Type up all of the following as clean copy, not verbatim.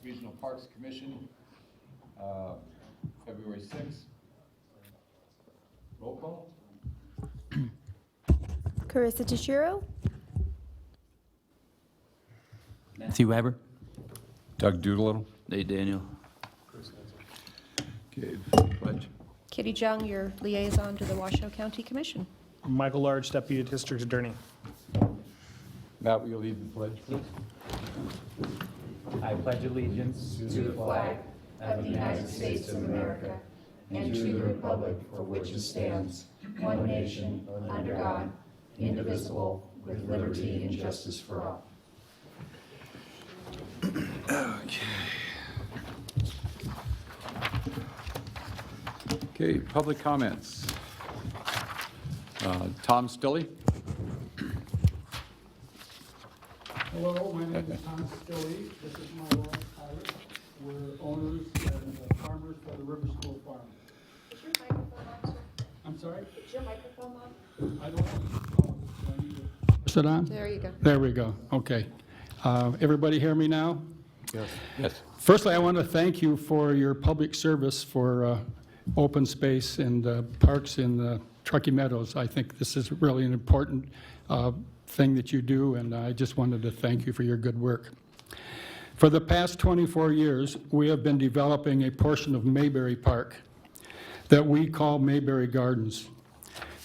Regional Parks Commission, February 6th. Roll call. Carissa Tashiro, Matthew Weber. Doug Doolittle. Nate Daniel. Okay, pledge. Kitty Jung, your liaison to the Washoe County Commission. Michael Large, Deputy District Attorney. Matt, will you lead the pledge, please? I pledge allegiance to the flag of the United States of America and to the republic for which it stands, one nation, under God, indivisible, with liberty and justice for all. Okay, public comments. Tom Stilley. Hello, my name is Tom Stilley. This is my wife, Iris. We're owners and farmers for the River School Farm. Is your microphone on, sir? I'm sorry? Is your microphone on? I don't know. Is it on? There you go. There we go. Okay. Everybody hear me now? Yes. Firstly, I want to thank you for your public service for open space and parks in Truckee Meadows. I think this is really an important thing that you do, and I just wanted to thank you for your good work. For the past 24 years, we have been developing a portion of Mayberry Park that we call Mayberry Gardens.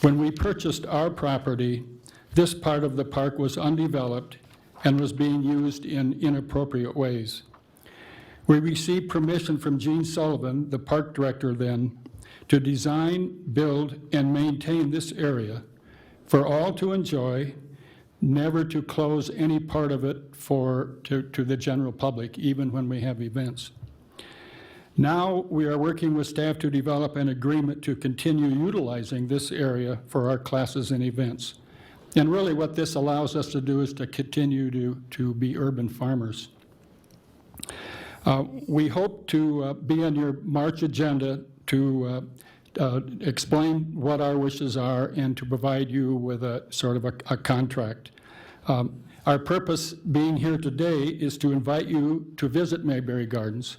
When we purchased our property, this part of the park was undeveloped and was being used in inappropriate ways. We received permission from Gene Sullivan, the park director then, to design, build, and maintain this area for all to enjoy, never to close any part of it to the general public, even when we have events. Now we are working with staff to develop an agreement to continue utilizing this area for our classes and events. And really what this allows us to do is to continue to be urban farmers. We hope to be on your March agenda to explain what our wishes are and to provide you with a sort of a contract. Our purpose being here today is to invite you to visit Mayberry Gardens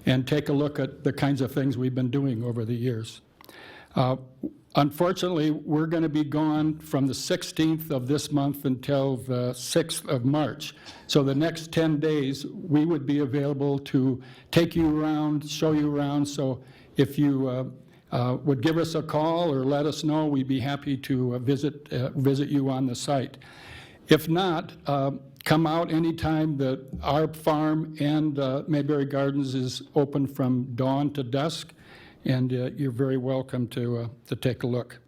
and take a look at the kinds of things we've been doing over the years. Unfortunately, we're going to be gone from the 16th of this month until the 6th of March. So the next 10 days, we would be available to take you around, show you around. So if you would give us a call or let us know, we'd be happy to visit you on the site. If not, come out anytime that our farm and Mayberry Gardens is open from dawn to dusk. And you're very welcome to take a look.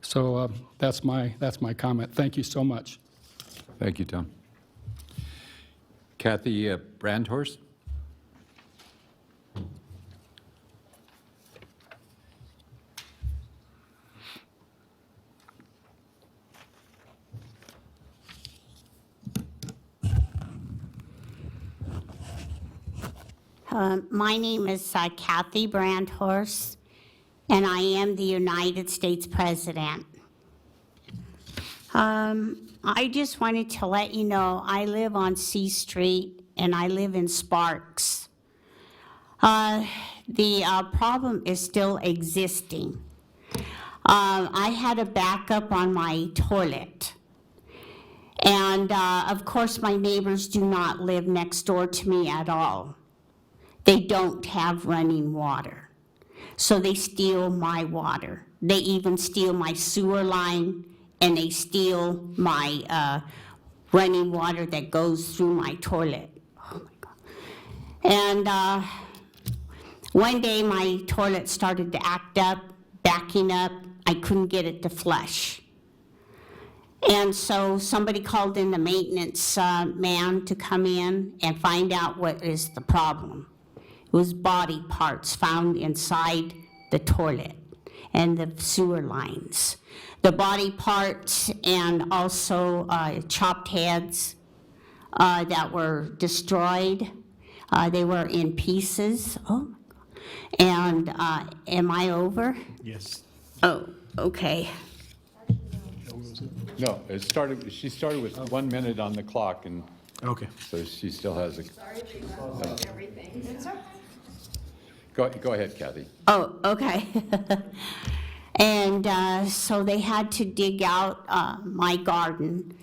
So that's my comment. Thank you so much. Thank you, Tom. Kathy Brandhorst. My name is Kathy Brandhorst, and I am the United States President. I just wanted to let you know I live on C Street, and I live in Sparks. The problem is still existing. I had a backup on my toilet. And of course, my neighbors do not live next door to me at all. They don't have running water. So they steal my water. They even steal my sewer line, and they steal my running water that goes through my toilet. Oh my God. And one day my toilet started to act up, backing up. I couldn't get it to flush. And so somebody called in the maintenance man to come in and find out what is the problem. It was body parts found inside the toilet and the sewer lines. The body parts and also chopped heads that were destroyed. They were in pieces. Oh, and am I over? Yes. Oh, okay. No, she started with 1 minute on the clock, and Okay. so she still has a... Sorry, everything. Go ahead, Kathy. Oh, okay. And so they had to dig out my garden.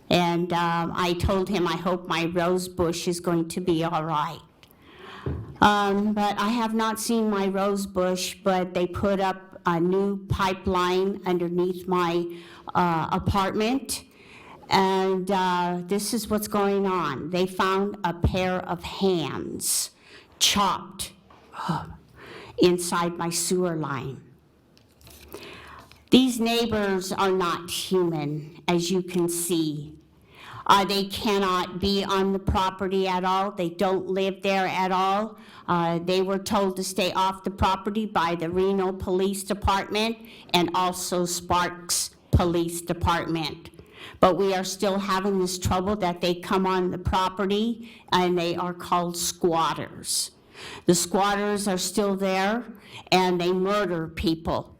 And I told him, I hope my rose bush is going to be all right. But I have not seen my rose bush, but they put up a new pipeline underneath my apartment. And this is what's going on. They found a pair of hands chopped inside my sewer line. These neighbors are not human, as you can see. They cannot be on the property at all. They don't live there at all. They were told to stay off the property by the Reno Police Department and also Sparks Police Department. But we are still having this trouble that they come on the property and they are called squatters. The squatters are still there and they murder people.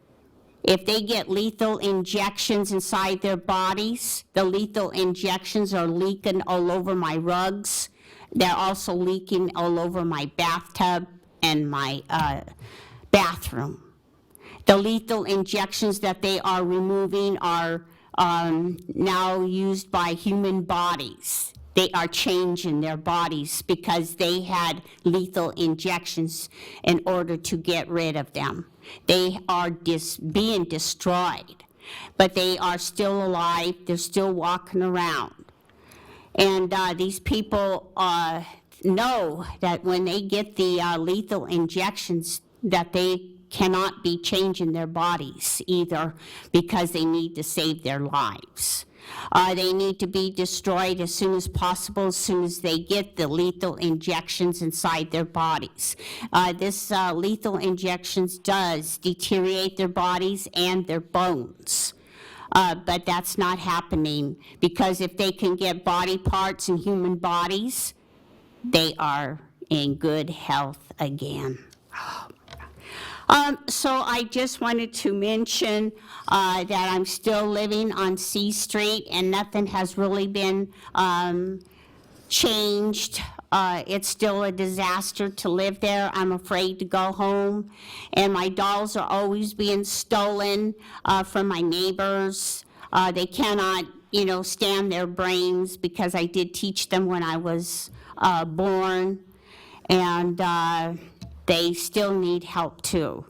If they get lethal injections inside their bodies, the lethal injections are leaking all over my rugs. They're also leaking all over my bathtub and my bathroom. The lethal injections that they are removing are now used by human bodies. They are changing their bodies because they had lethal injections in order to get rid of them. They are being destroyed, but they are still alive. They're still walking around. And these people know that when they get the lethal injections that they cannot be changing their bodies either because they need to save their lives. They need to be destroyed as soon as possible, as soon as they get the lethal injections inside their bodies. This lethal injections does deteriorate their bodies and their bones. But that's not happening because if they can get body parts in human bodies, they are in good health again. So I just wanted to mention that I'm still living on C Street and nothing has really been changed. It's still a disaster to live there. I'm afraid to go home. And my dolls are always being stolen from my neighbors. They cannot, stand their brains because I did teach them when I was born. And they still need help too.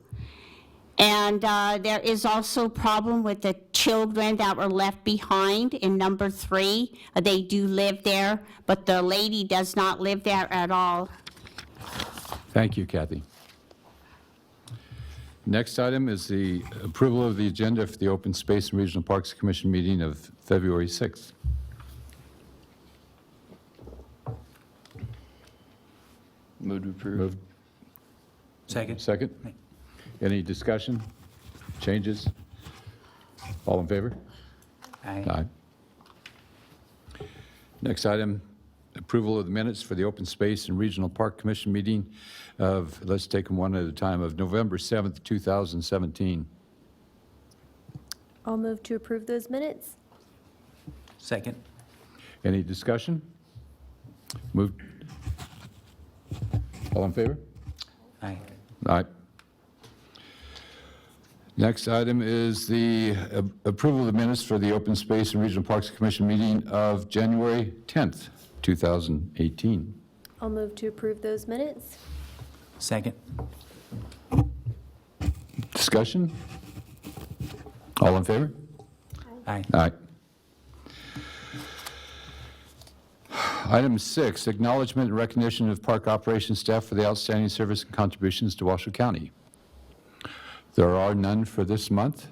And there is also a problem with the children that were left behind in number 3. They do live there, but the lady does not live there at all. Thank you, Kathy. Next item is the approval of the agenda for the Open Space and Regional Parks Commission meeting of February 6th. Move to approve. Moved. Second. Second? Any discussion? Changes? All in favor? Aye. Next item, approval of the minutes for the Open Space and Regional Park Commission meeting of, let's take them one at a time, of November 7th, 2017. I'll move to approve those minutes. Second. Any discussion? Moved. All in favor? Aye. Aye. Next item is the approval of the minutes for the Open Space and Regional Parks Commission meeting of January 10th, 2018. I'll move to approve those minutes. Second. Discussion? All in favor? Aye. Aye. Item 6, acknowledgement and recognition of park operations staff for the outstanding service and contributions to Washoe County. There are none for this month,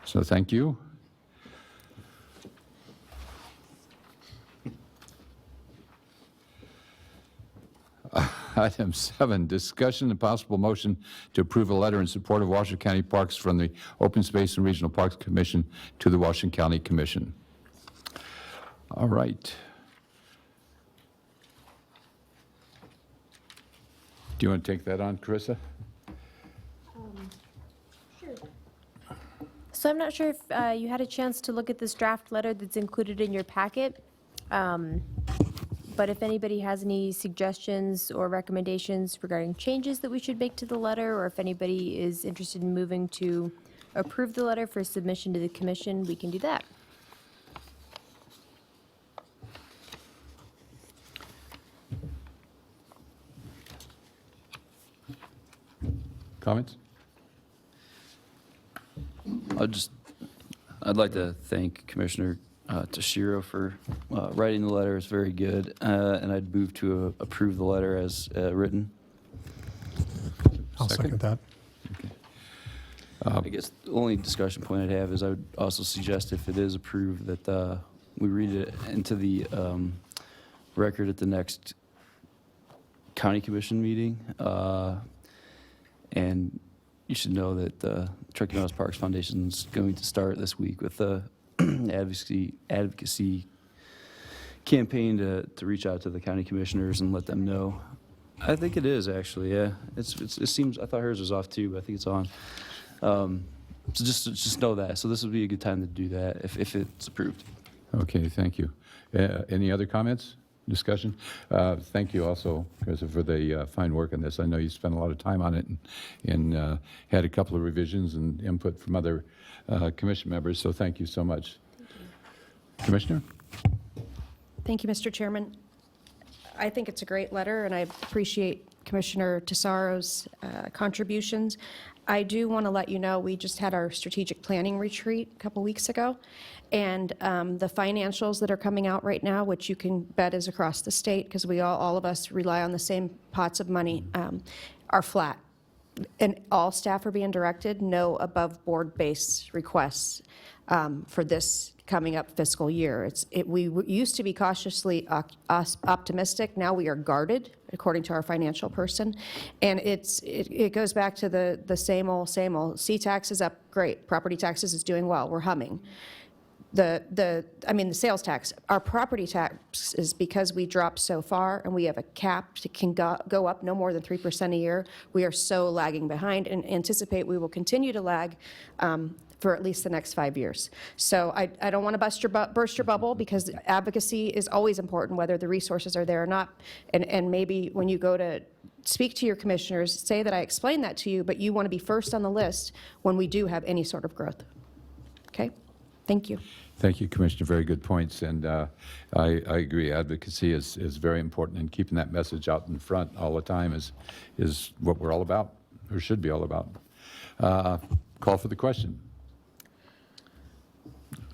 so thank you. Item 7, discussion and possible motion to approve a letter in support of Washoe County Parks from the Open Space and Regional Parks Commission to the Washoe County Commission. All right. Do you want to take that on, Carissa? So I'm not sure if you had a chance to look at this draft letter that's included in your packet. But if anybody has any suggestions or recommendations regarding changes that we should make to the letter, or if anybody is interested in moving to approve the letter for submission to the commission, we can do that. Comments? I'd like to thank Commissioner Toshiro for writing the letter. It's very good, and I'd move to approve the letter as written. I'll second that. I guess the only discussion point I'd have is I would also suggest if it is approved that we read it into the record at the next county commission meeting. And you should know that the Truckee Meadows Parks Foundation is going to start this week with the advocacy campaign to reach out to the county commissioners and let them know. I think it is actually, yeah. It seems, I thought hers was off too, but I think it's on. So just know that. So this would be a good time to do that if it's approved. Okay, thank you. Any other comments, discussion? Thank you also, Chris, for the fine work on this. I know you spent a lot of time on it and had a couple of revisions and input from other commission members, so thank you so much. Commissioner? Thank you, Mr. Chairman. I think it's a great letter, and I appreciate Commissioner Tesaro's contributions. I do want to let you know, we just had our strategic planning retreat a couple weeks ago, and the financials that are coming out right now, which you can bet is across the state, because all of us rely on the same pots of money, are flat. And all staff are being directed, no above-board-based requests for this coming up fiscal year. We used to be cautiously optimistic. Now we are guarded, according to our financial person. And it goes back to the same old, same old. C-tax is up, great. Property taxes is doing well. We're humming. The sales tax, our property tax is because we dropped so far and we have a cap that can go up no more than 3% a year. We are so lagging behind and anticipate we will continue to lag for at least the next 5 years. So I don't want to burst your bubble, because advocacy is always important, whether the resources are there or not. And maybe when you go to speak to your commissioners, say that I explained that to you, but you want to be first on the list when we do have any sort of growth. Okay? Thank you. Thank you, Commissioner. Very good points. And I agree. Advocacy is very important, and keeping that message out in front all the time is what we're all about, or should be all about. Call for the question.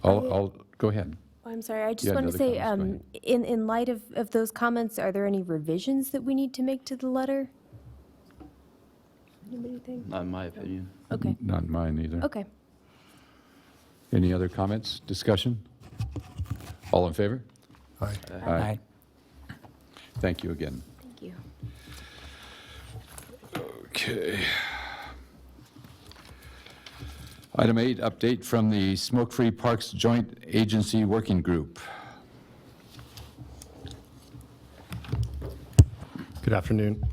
Go ahead. I'm sorry, I just Yeah, wanted to another say, comment. Go in light of those comments, are there any revisions that we need to make to the letter? Anybody think? Not in my opinion. Okay, Not mine either. okay. Any other comments, discussion? All in favor? Aye. Aye. Thank you again. Thank you. Okay. Item 8, update from the Smoke-Free Parks Joint Agency Working Group. Good afternoon.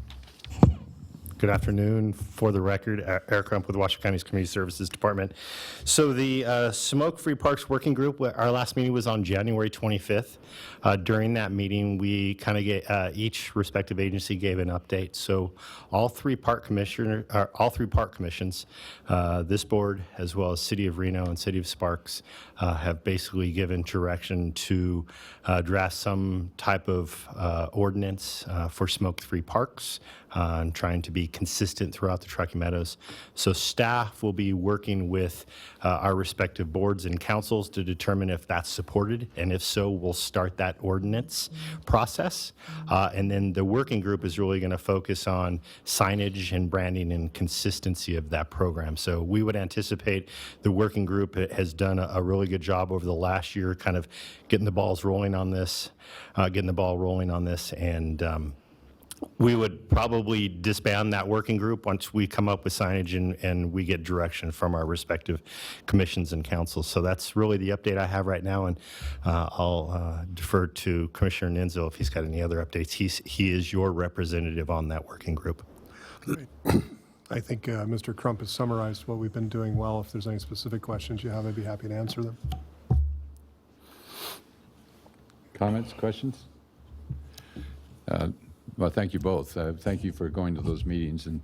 Good afternoon. For the record, Eric Crump with Washoe County's Community Services Department. So the Smoke-Free Parks Working Group, our last meeting was on January 25th. During that meeting, we kind of each respective agency gave an update. So all three park commissions, this board, as well as City of Reno and City of Sparks, have basically given direction to draft some type of ordinance for smoke-free parks, and trying to be consistent throughout the Truckee Meadows. So staff will be working with our respective boards and councils to determine if that's supported, and if so, we'll start that ordinance process. And then the working group is really going to focus on signage and branding and consistency of that program. So we would anticipate the working group has done a really good job over the last year, kind of getting the ball rolling on this, and we would probably disband that working group once we come up with signage and we get direction from our respective commissions and councils. So that's really the update I have right now, and I'll defer to Commissioner Ninzel if he's got any other updates. He is your representative on that working group. I think Mr. Crump has summarized what we've been doing well. If there's any specific questions you have, I'd be happy to answer them. Comments, questions? Well, thank you both. Thank you for going to those meetings and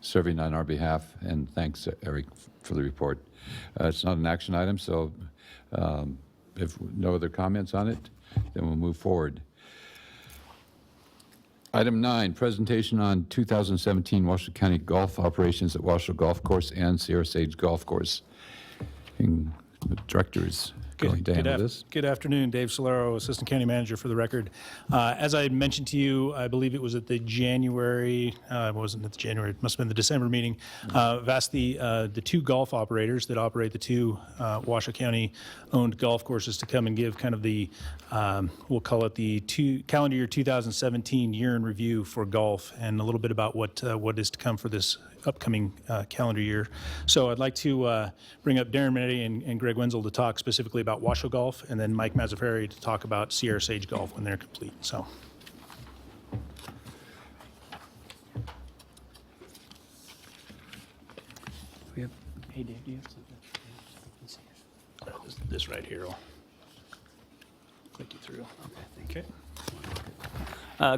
serving on our behalf, and thanks, Eric, for the report. It's not an action item, so if no other comments on it, then we'll move forward. Item 9, presentation on 2017 Washoe County golf operations at Washoe Golf Course and Sierra Sage Golf Course. And the director is going to handle this. Good afternoon, Dave Solero, Assistant County Manager for the record. As I mentioned to you, I believe it was at the January, it wasn't at the January, it must have been the December meeting. I've asked the two golf operators that operate the two Washoe County-owned golf courses to come and give kind of the, we'll call it the calendar year 2017 year in review for golf, and a little bit about what is to come for this upcoming calendar year. So I'd like to bring up Darren Minetti and Greg Wenzel to talk specifically about Washoe Golf, and then Mike Mazzaferri to talk about Sierra Sage Golf when they're complete. So. Hey, Dave, do you have something? This right here will click you through. Okay, thank you.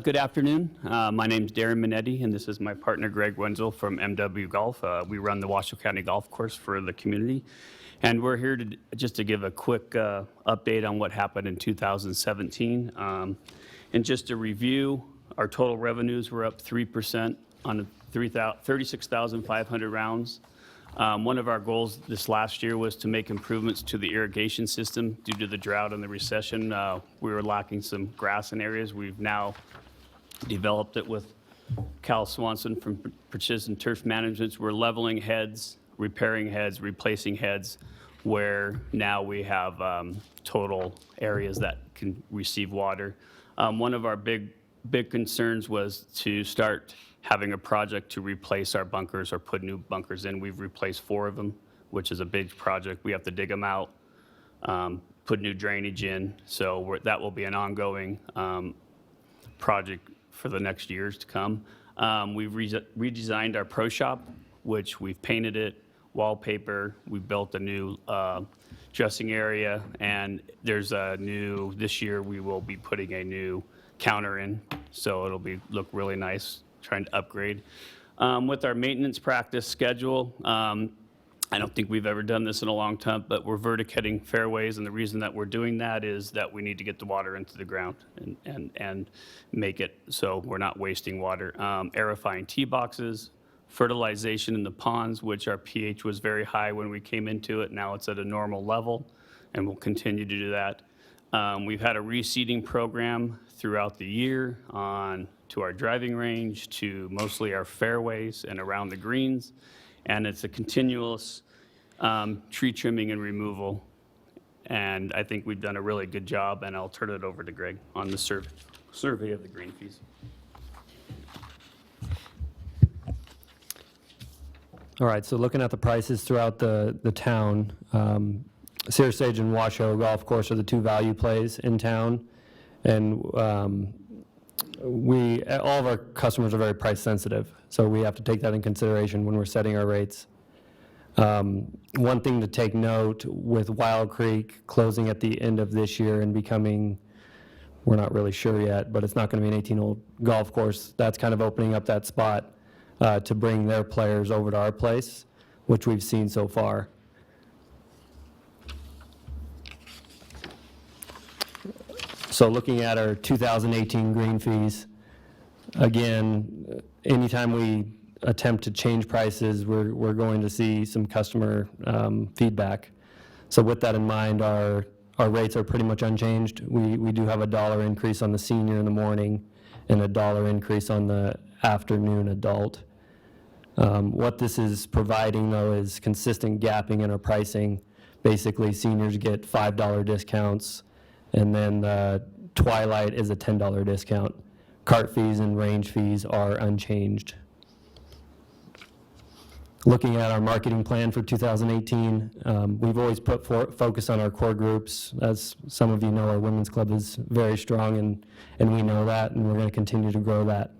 Good afternoon. My name's Darren Minetti, and this is my partner Greg Wenzel from MW Golf. We run the Washoe County Golf Course for the community, and we're here to just to give a quick update on what happened in 2017. And just to review, our total revenues were up 3% on 36,500 rounds. One of our goals this last year was to make improvements to the irrigation system due to the drought and the recession. We were lacking some grass in areas. We've now developed it with Cal Swanson from Precision Turf Management. We're leveling heads, repairing heads, replacing heads, where now we have total areas that can receive water. One of our big concerns was to start having a project to replace our bunkers or put new bunkers in. We've replaced 4 of them, which is a big project. We have to dig them out, put new drainage in. So that will be an ongoing project for the next years to come. We've redesigned our pro shop, which we've painted it, wallpaper. We built a new dressing area, and there's this year we will be putting a new counter in, so it'll look really nice, trying to upgrade. With our maintenance practice schedule, I don't think we've ever done this in a long time, but we're verticutting fairways, and the reason that we're doing that is that we need to get the water into the ground and make it so we're not wasting water. Aerifying tee boxes, fertilization in the ponds, which our pH was very high when we came into it. Now it's at a normal level, and we'll continue to do that. We've had a reseeding program throughout the year to our driving range, to mostly our fairways and around the greens. And it's a continuous tree trimming and removal. And I think we've done a really good job, and I'll turn it over to Greg on the survey of the green fees. All right, so looking at the prices throughout the town, Sierra Sage and Washoe Golf Course are the 2 value plays in town. And all of our customers are very price sensitive, so we have to take that in consideration when we're setting our rates. One thing to take note with Wild Creek closing at the end of this year and becoming, we're not really sure yet, but it's not going to be an 18-hole golf course. That's kind of opening up that spot to bring their players over to our place, which we've seen so far. So looking at our 2018 green fees, again, anytime we attempt to change prices, we're going to see some customer feedback. So with that in mind, our rates are pretty much unchanged. We do have a $1 increase on the senior in the morning and a $1 increase on the afternoon adult. What this is providing, though, is consistent gapping in our pricing. Basically, seniors get $5 discounts, and then the Twilight is a $10 discount. Cart fees and range fees are unchanged. Looking at our marketing plan for 2018, we've always put focus on our core groups. As some of you know, our women's club is very strong, and we know that, and we're going to continue to grow that.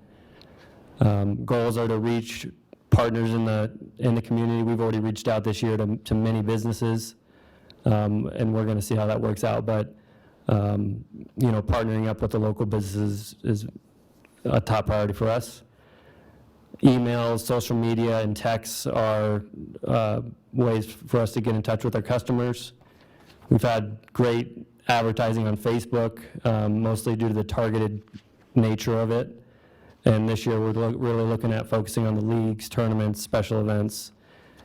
Goals are to reach partners in the community. We've already reached out this year to many businesses, and we're going to see how that works out. But partnering up with the local businesses is a top priority for us. Emails, social media, and texts are ways for us to get in touch with our customers. We've had great advertising on Facebook, mostly due to the targeted nature of it. And this year, we're really looking at focusing on the leagues, tournaments, special events,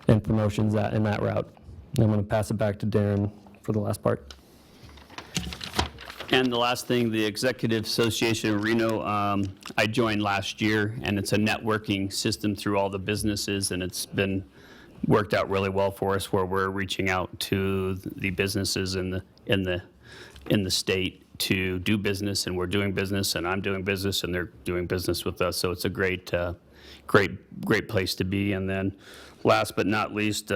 and promotions in that route. I'm going to pass it back to Darren for the last part. And the last thing, the Executive Association of Reno, I joined last year, and it's a networking system through all the businesses, and it's been worked out really well for us, where we're reaching out to the businesses in the state to do business, and we're doing business, and I'm doing business, and they're doing business with us. So it's a great place to be. And then, last but not least,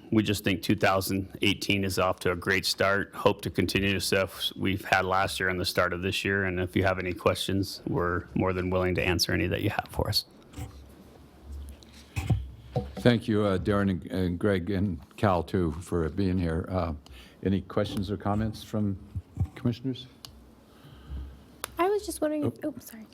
we just think 2018 is off to a great start. Hope to continue the stuff we've had last year and the start of this year. And if you have any questions, we're more than willing to answer any that you have for us. Thank you, Darren and Greg and Cal, too, for being here. Any questions or comments from commissioners? I was just wondering if, sorry.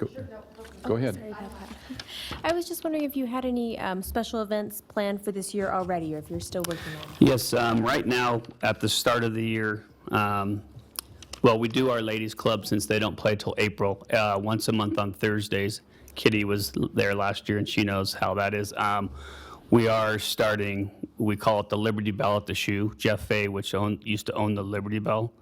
Go ahead. Sorry about that. I was just wondering if you had any special events planned for this year already, or if you're still working on it. Yes, right now, at the start of the year, well, we do our ladies club since they don't play till April, once a month on Thursdays. Kitty was there last year, and she knows how that is. We are starting, we call it the Liberty Bell at the Shoe. Jeff Fay, which used to own the Liberty Bell.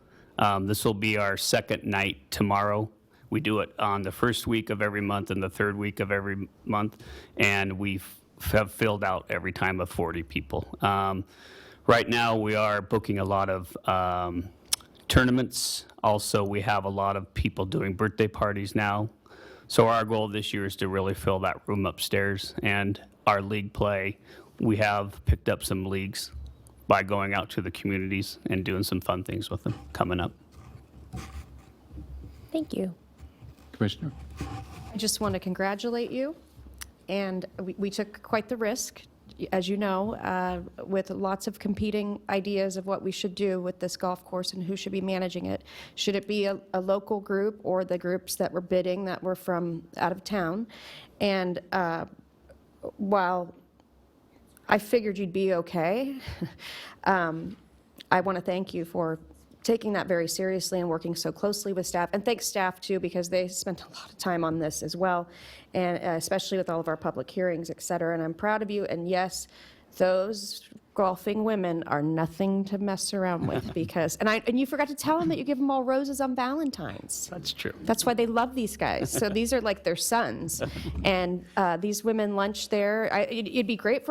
This will be our second night tomorrow. We do it on the first week of every month and the third week of every month, and we have filled out every time of 40 people. Right now, we are booking a lot of tournaments. Also, we have a lot of people doing birthday parties now. So our goal this year is to really fill that room upstairs. And our league play, we have picked up some leagues by going out to the communities and doing some fun things with them coming up. Thank you. Commissioner? I just want to congratulate you, and we took quite the risk, as you know, with lots of competing ideas of what we should do with this golf course and who should be managing it. Should it be a local group, or the groups that were bidding that were from out of town? And while I figured you'd be okay, I want to thank you for taking that very seriously and working so closely with staff. And thanks staff too, because they spent a lot of time on this as well, and especially with all of our public hearings, et cetera. And I'm proud of you. And yes, those golfing women are nothing to mess around with, because, and you forgot to tell them that you give them all roses on Valentine's. That's true. That's why they love these guys. So these are like their sons. And these women lunch there. It'd be great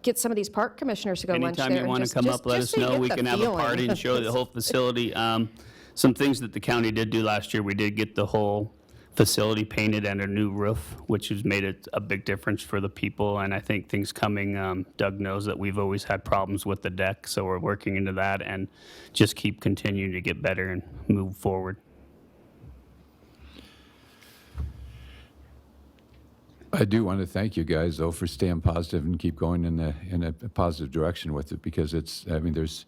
get some of these park commissioners to go lunch there. Anytime you want to come up, let us know. We can have a party and show the whole facility. Some things that the county did do last year, we did get the whole facility painted and a new roof, which has made it a big difference for the people. And I think things coming, Doug knows that we've always had problems with the deck, so we're working into that and just keep continuing to get better and move forward. I do want to thank you guys, though, for staying positive and keep going in a positive direction with it, because it's, I mean, there's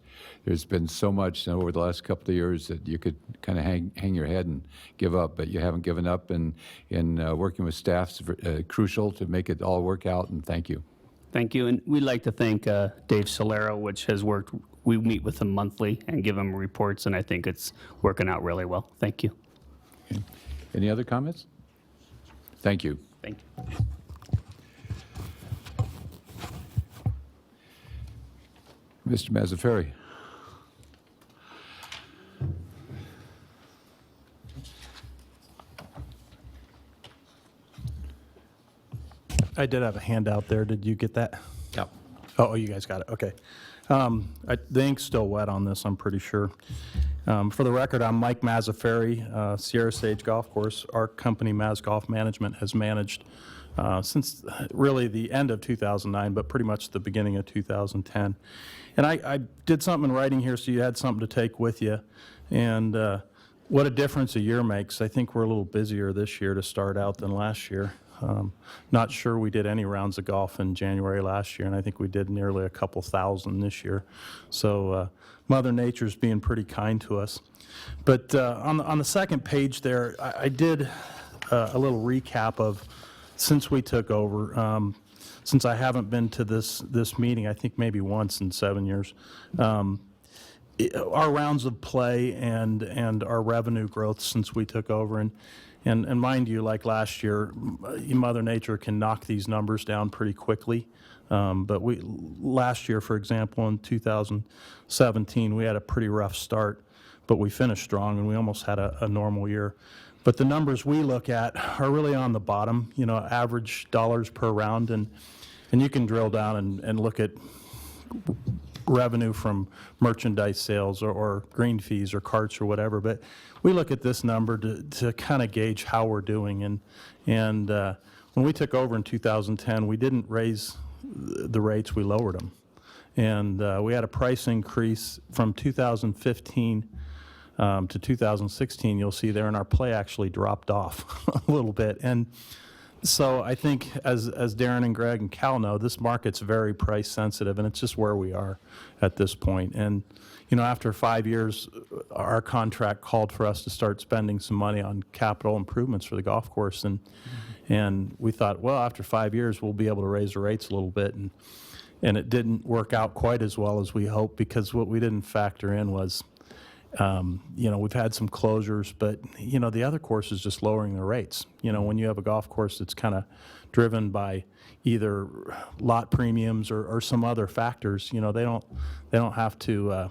been so much over the last couple of years that you could kind of hang your head and give up, but you haven't given up, and working with staff's crucial to make it all work out, and thank you. Thank you. And we'd like to thank Dave Solero, which has worked, we meet with him monthly and give him reports, and I think it's working out really well. Thank you. Okay. Any other comments? Thank you. Thank you. Mr. Mazzaferri. I did have a handout there. Did you get that? Yep. Oh, you guys got it. Okay. The ink's still wet on this, I'm pretty sure. For the record, I'm Mike Mazzaferri, Sierra Sage Golf Course. Our company, Maz Golf Management, has managed since really the end of 2009, but pretty much the beginning of 2010. And I did something in writing here so you had something to take with you. And what a difference a year makes. I think we're a little busier this year to start out than last year. Not sure we did any rounds of golf in January last year, and I think we did nearly a couple thousand this year. So Mother Nature's being pretty kind to us. But on the second page there, I did a little recap of since we took over. Since I haven't been to this meeting, I think maybe once in 7 years. Our rounds of play and our revenue growth since we took over, and mind you, like last year, Mother Nature can knock these numbers down pretty quickly. But last year, for example, in 2017, we had a pretty rough start, but we finished strong and we almost had a normal year. But the numbers we look at are really on the bottom, average dollars per round, and you can drill down and look at revenue from merchandise sales or green fees or carts or whatever. But we look at this number to kind of gauge how we're doing. And when we took over in 2010, we didn't raise the rates, we lowered them. And we had a price increase from 2015 to 2016, you'll see there, and our play actually dropped off a little bit. And so I think, as Darren and Greg and Cal know, this market's very price sensitive, and it's just where we are at this point. And after 5 years, our contract called for us to start spending some money on capital improvements for the golf course, and we thought, well, after 5 years, we'll be able to raise the rates a little bit, and it didn't work out quite as well as we hoped, because what we didn't factor in was, we've had some closures, but, the other course is just lowering the rates. When you have a golf course that's kind of driven by either lot premiums or some other factors, they don't have to,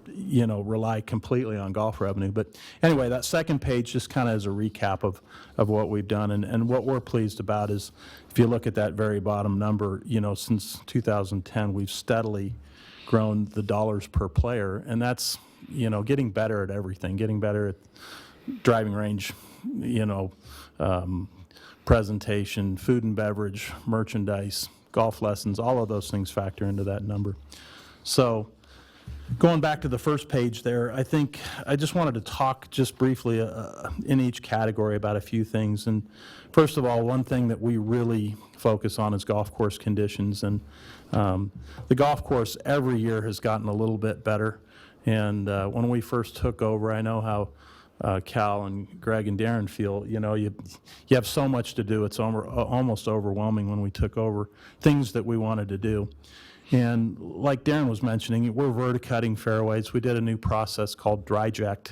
rely completely on golf revenue. But anyway, that second page just kind of is a recap of what we've done. And what we're pleased about is, if you look at that very bottom number, since 2010, we've steadily grown the dollars per player, and that's, getting better at everything, getting better at driving range, presentation, food and beverage, merchandise, golf lessons, all of those things factor into that number. So going back to the first page there, I think I just wanted to talk just briefly in each category about a few things. And first of all, one thing that we really focus on is golf course conditions. And the golf course every year has gotten a little bit better. And when we first took over, I know how Cal and Greg and Darren feel. You have so much to do. It's almost overwhelming when we took over, things that we wanted to do. And like Darren was mentioning, we're verticutting fairways. We did a new process called DryJect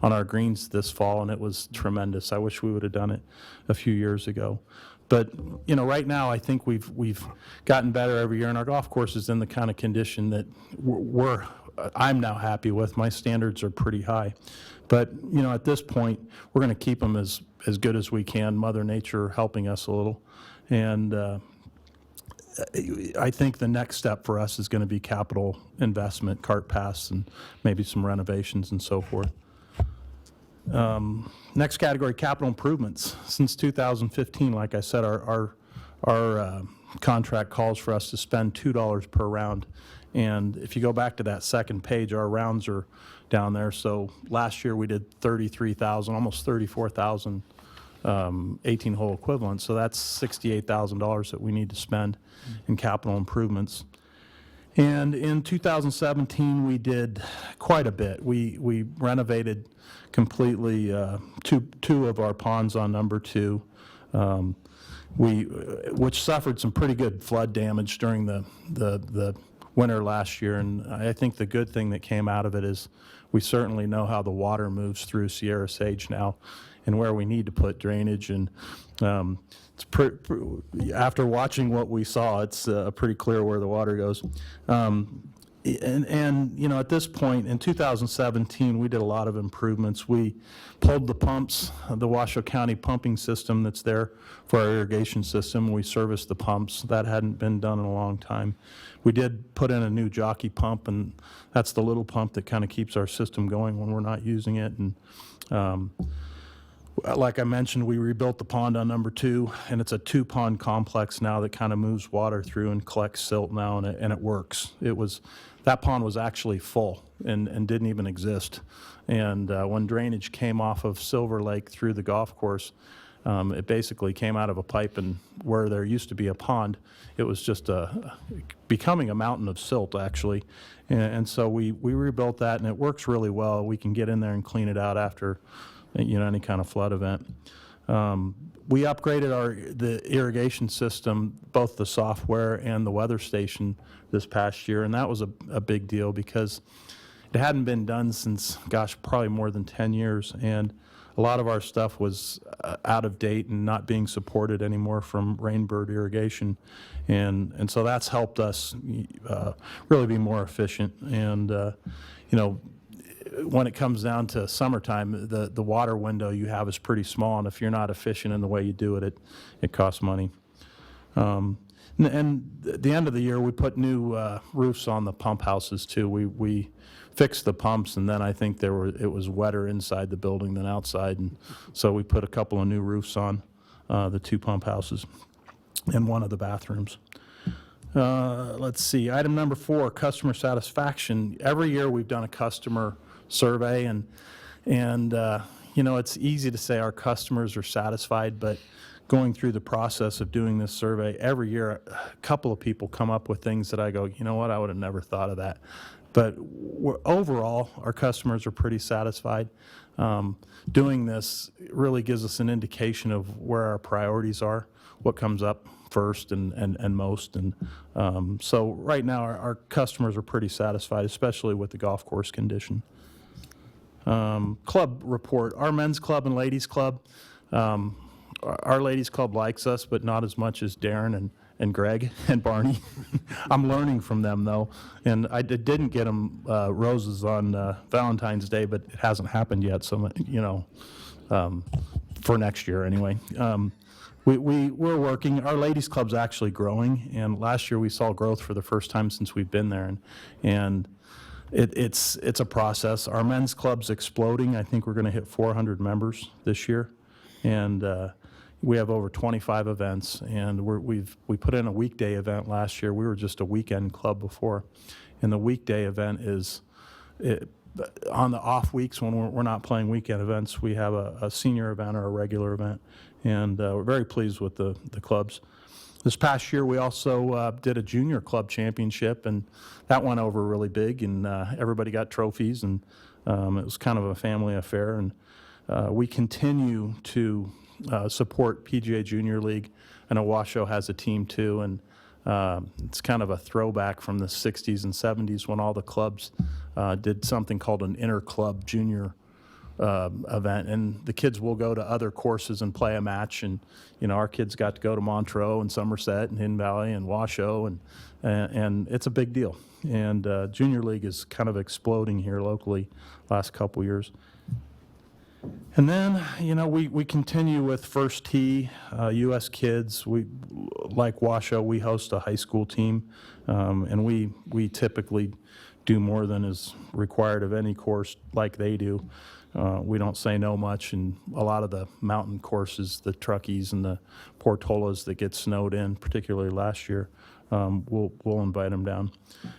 on our greens this fall, and it was tremendous. I wish we would have done it a few years ago. But right now, I think we've gotten better every year, and our golf course is in the kind of condition that I'm now happy with. My standards are pretty high. But, at this point, we're going to keep them as good as we can, Mother Nature helping us a little. And I think the next step for us is going to be capital investment, cart paths, and maybe some renovations and so forth. Next category, capital improvements. Since 2015, like I said, our contract calls for us to spend $2 per round. And if you go back to that second page, our rounds are down there. So last year we did 33,000, almost 34,000 18-hole equivalent. So that's $68,000 that we need to spend in capital improvements. And in 2017, we did quite a bit. We renovated completely two of our ponds on number 2, which suffered some pretty good flood damage during the winter last year. And I think the good thing that came out of it is we certainly know how the water moves through Sierra Sage now and where we need to put drainage. And after watching what we saw, it's pretty clear where the water goes. And at this point, in 2017, we did a lot of improvements. We pulled the pumps, the Washoe County pumping system that's there for our irrigation system. We serviced the pumps. That hadn't been done in a long time. We did put in a new jockey pump, and that's the little pump that kind of keeps our system going when we're not using it. And like I mentioned, we rebuilt the pond on number 2, and it's a 2-pond complex now that kind of moves water through and collects silt now, and it works. That pond was actually full and didn't even exist. And when drainage came off of Silver Lake through the golf course, it basically came out of a pipe, and where there used to be a pond, it was just becoming a mountain of silt, actually. And so we rebuilt that, and it works really well. We can get in there and clean it out after any kind of flood event. We upgraded the irrigation system, both the software and the weather station this past year, and that was a big deal because it hadn't been done since, gosh, probably more than 10 years, and a lot of our stuff was out of date and not being supported anymore from Rainbird irrigation, and so that's helped us really be more efficient. And you know, when it comes down to summertime, the water window you have is pretty small, and if you're not efficient in the way you do it, it costs money. And at the end of the year, we put new roofs on the pump houses too. We fixed the pumps, and then I think it was wetter inside the building than outside, and so we put a couple of new roofs on the 2 pump houses and one of the bathrooms. Let's see, item number 4, customer satisfaction. Every year we've done a customer survey, and you know, it's easy to say our customers are satisfied, but going through the process of doing this survey, every year a couple of people come up with things that I go, you know what, I would have never thought of that. But overall, our customers are pretty satisfied. Doing this really gives us an indication of where our priorities are, what comes up first and most. And so right now, our customers are pretty satisfied, especially with the golf course condition. Club report, our men's club and ladies club. Our ladies club likes us, but not as much as Darren and Greg and Barney. I'm learning from them, though. And I didn't get them roses on Valentine's Day, but it hasn't happened yet, so, you know, for next year anyway. We're working. Our ladies club's actually growing, and last year we saw growth for the first time since we've been there. And it's a process. Our men's club's exploding. I think we're going to hit 400 members this year. And we have over 25 events, and we put in a weekday event last year. We were just a weekend club before, and the weekday event is on the off weeks when we're not playing weekend events. We have a senior event or a regular event, and we're very pleased with the clubs. This past year, we also did a junior club championship, and that went over really big, and everybody got trophies, and it was kind of a family affair. And we continue to support PGA Junior League. I know Washoe has a team too, and it's kind of a throwback from the 60s and 70s when all the clubs did something called an inter-club junior event, and the kids will go to other courses and play a match. And you know, our kids got to go to Montreux and Somerset and Hidden Valley and Washoe, and it's a big deal. And Junior League is kind of exploding here locally last couple years. And then, you know, we continue with First Tee, U.S. Kids. We, like Washoe, we host a high school team, and we typically do more than is required of any course like they do. We don't say no much, and a lot of the mountain courses, the Truckies and the Portolas that get snowed in, particularly last year, we'll invite them down.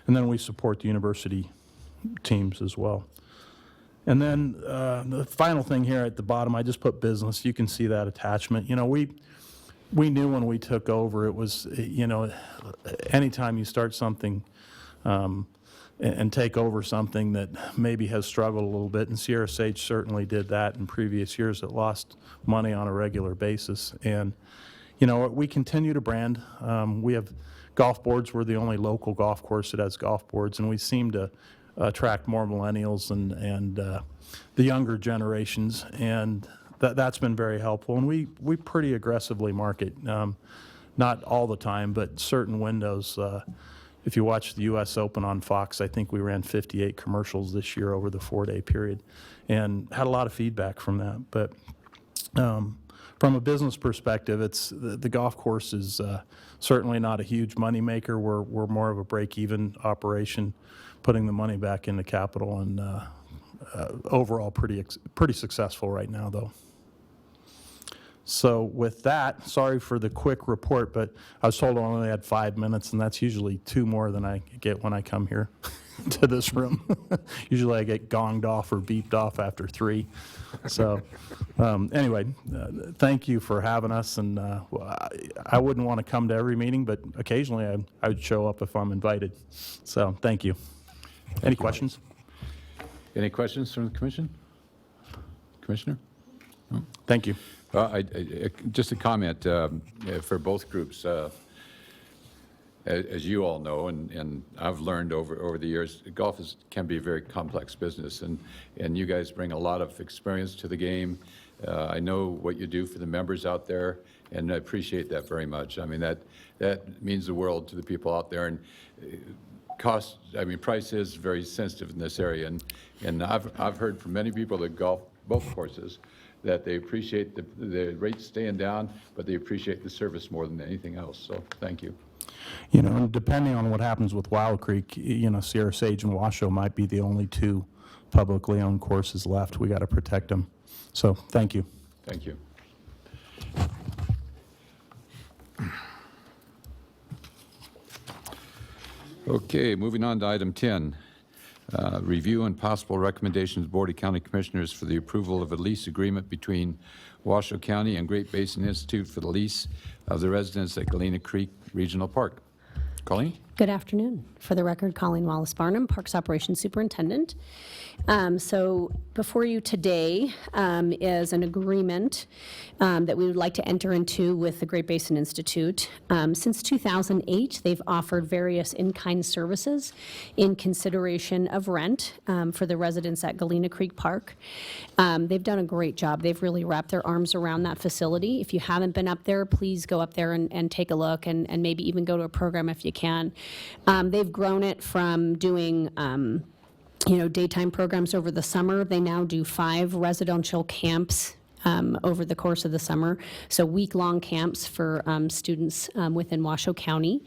And then we support the university teams as well. And then the final thing here at the bottom, I just put business. You can see that attachment. You know, we knew when we took over, it was, you know, anytime you start something and take over something that maybe has struggled a little bit, and Sierra Sage certainly did that in previous years. It lost money on a regular basis. And, you know, we continue to brand. We have golf boards. We're the only local golf course that has golf boards, and we seem to attract more millennials and the younger generations, and that's been very helpful. And we pretty aggressively market, not all the time, but certain windows. If you watch the U.S. Open on Fox, I think we ran 58 commercials this year over the 4-day period, and had a lot of feedback from that. But from a business perspective, it's the golf course is certainly not a huge money maker. We're more of a break-even operation, putting the money back into capital, and overall pretty successful right now, though. So with that, sorry for the quick report, but I was told I only had 5 minutes, and that's usually 2 more than I get when I come here to this room. Usually I get gonged off or beeped off after 3. So anyway, thank you for having us, and I wouldn't want to come to every meeting, but occasionally I would show up if I'm invited. So thank you. Any questions? Any questions from the commission? Commissioner? Thank you. Just a comment for both groups. As you all know, and I've learned over the years, golf can be a very complex business, and you guys bring a lot of experience to the game. I know what you do for the members out there, and I appreciate that very much. I mean, that means the world to the people out there, and price is very sensitive in this area, and I've heard from many people that golf both courses that they appreciate the rates staying down, but they appreciate the service more than anything else, so thank you. You know, and depending on what happens with Wild Creek, you know, Sierra Sage and Washoe might be the only two publicly owned courses left. We got to protect them. So, thank you. Thank you. Okay, moving on to item 10. Review and possible recommendations, Board of County Commissioners, for the approval of a lease agreement between Washoe County and Great Basin Institute for the lease of the residence at Galena Creek Regional Park. Colleen? Good afternoon. For the record, Colleen Wallace-Barnum, Parks Operations Superintendent. So before you today is an agreement that we would like to enter into with the Great Basin Institute. Since 2008, they've offered various in-kind services in consideration of rent for the residents at Galena Creek Park. They've done a great job. They've really wrapped their arms around that facility. If you haven't been up there, please go up there and take a look, and maybe even go to a program if you can. They've grown it from doing daytime programs over the summer. They now do 5 residential camps over the course of the summer, so week-long camps for students within Washoe County.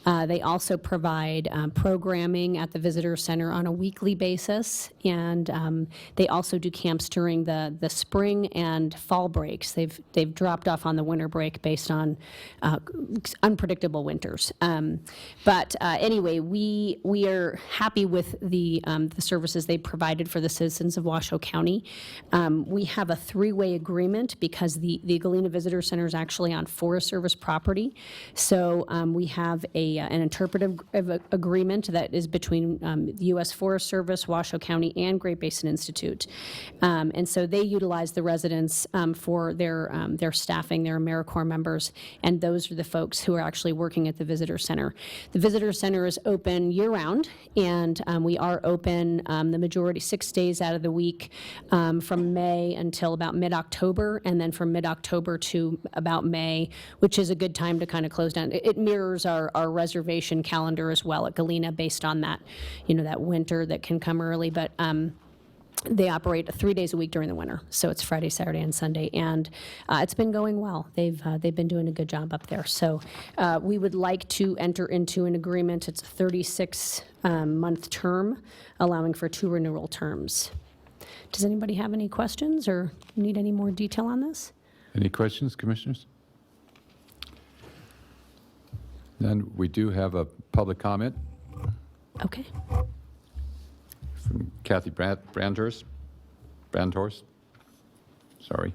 They also provide programming at the Visitor Center on a weekly basis, and they also do camps during the spring and fall breaks. They've dropped off on the winter break based on unpredictable winters. But anyway, we are happy with the services they provided for the citizens of Washoe County. We have a 3-way agreement because the Galena Visitor Center is actually on Forest Service property. So we have an interpretive agreement that is between the U.S. Forest Service, Washoe County, and Great Basin Institute. And so they utilize the residents for their staffing, their AmeriCorps members, and those are the folks who are actually working at the Visitor Center. The Visitor Center is open year-round, and we are open the majority 6 days out of the week from May until about mid-October, and then from mid-October to about May, which is a good time to kind of close down. It mirrors our reservation calendar as well at Galena based on that, that winter that can come early, but they operate 3 days a week during the winter, so it's Friday, Saturday, and Sunday, and it's been going well. They've been doing a good job up there. So we would like to enter into an agreement. It's a 36-month term, allowing for 2 renewal terms. Does anybody have any questions or need any more detail on this? Any questions, Commissioners? Then we do have a public comment Okay. from Kathy Brandhurst. Sorry.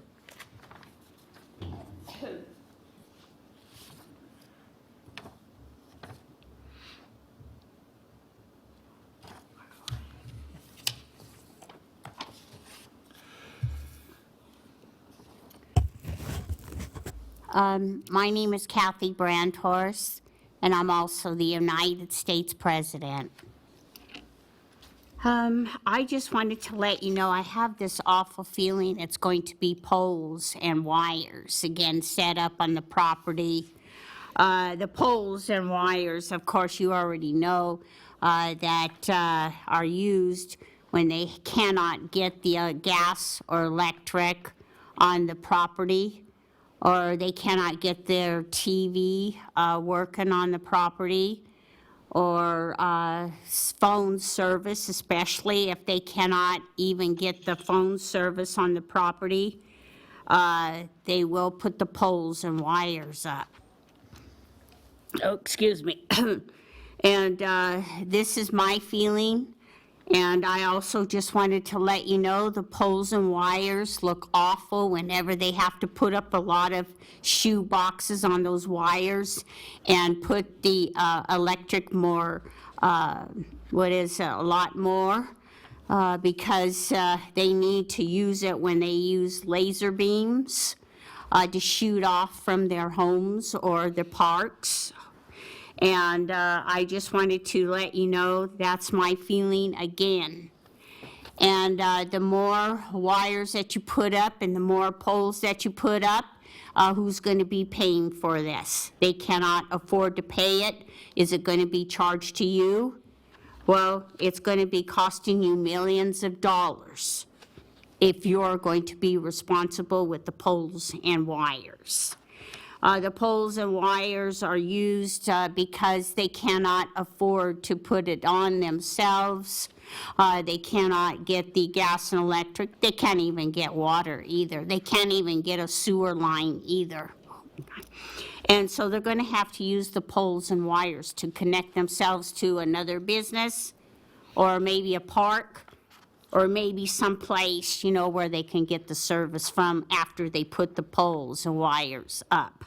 My name is Kathy Brandhorst, and I'm also the United States President. I just wanted to let you know I have this awful feeling it's going to be poles and wires again set up on the property. The poles and wires, of course, you already know that are used when they cannot get the gas or electric on the property, or they cannot get their TV working on the property, or phone service, especially if they cannot even get the phone service on the property. They will put the poles and wires up. Oh, excuse me. And this is my feeling. And I also just wanted to let you know the poles and wires look awful whenever they have to put up a lot of shoe boxes on those wires and put the electric more, a lot more, because they need to use it when they use laser beams. to shoot off from their homes or their parks. And I just wanted to let you know that's my feeling again. And the more wires that you put up and the more poles that you put up, who's going to be paying for this? They cannot afford to pay it. Is it going to be charged to you? Well, it's going to be costing you millions of dollars if you're going to be responsible with the poles and wires. The poles and wires are used because they cannot afford to put it on themselves. They cannot get the gas and electric. They can't even get water either. They can't even get a sewer line either. And so they're going to have to use the poles and wires to connect themselves to another business or maybe a park or maybe someplace, you know, where they can get the service from after they put the poles and wires up.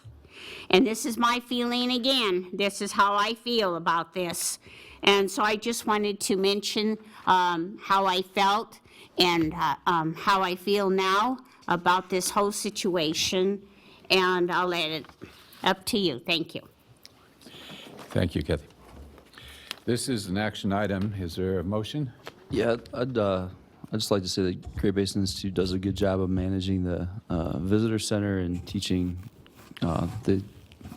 And this is my feeling again. This is how I feel about this. And so I just wanted to mention how I felt and how I feel now about this whole situation. And I'll let it up to you. Thank you. Thank you, Kathy. This is an action item. Is there a motion? Yeah, I'd just like to say that Great Basin Institute does a good job of managing the visitor center and teaching the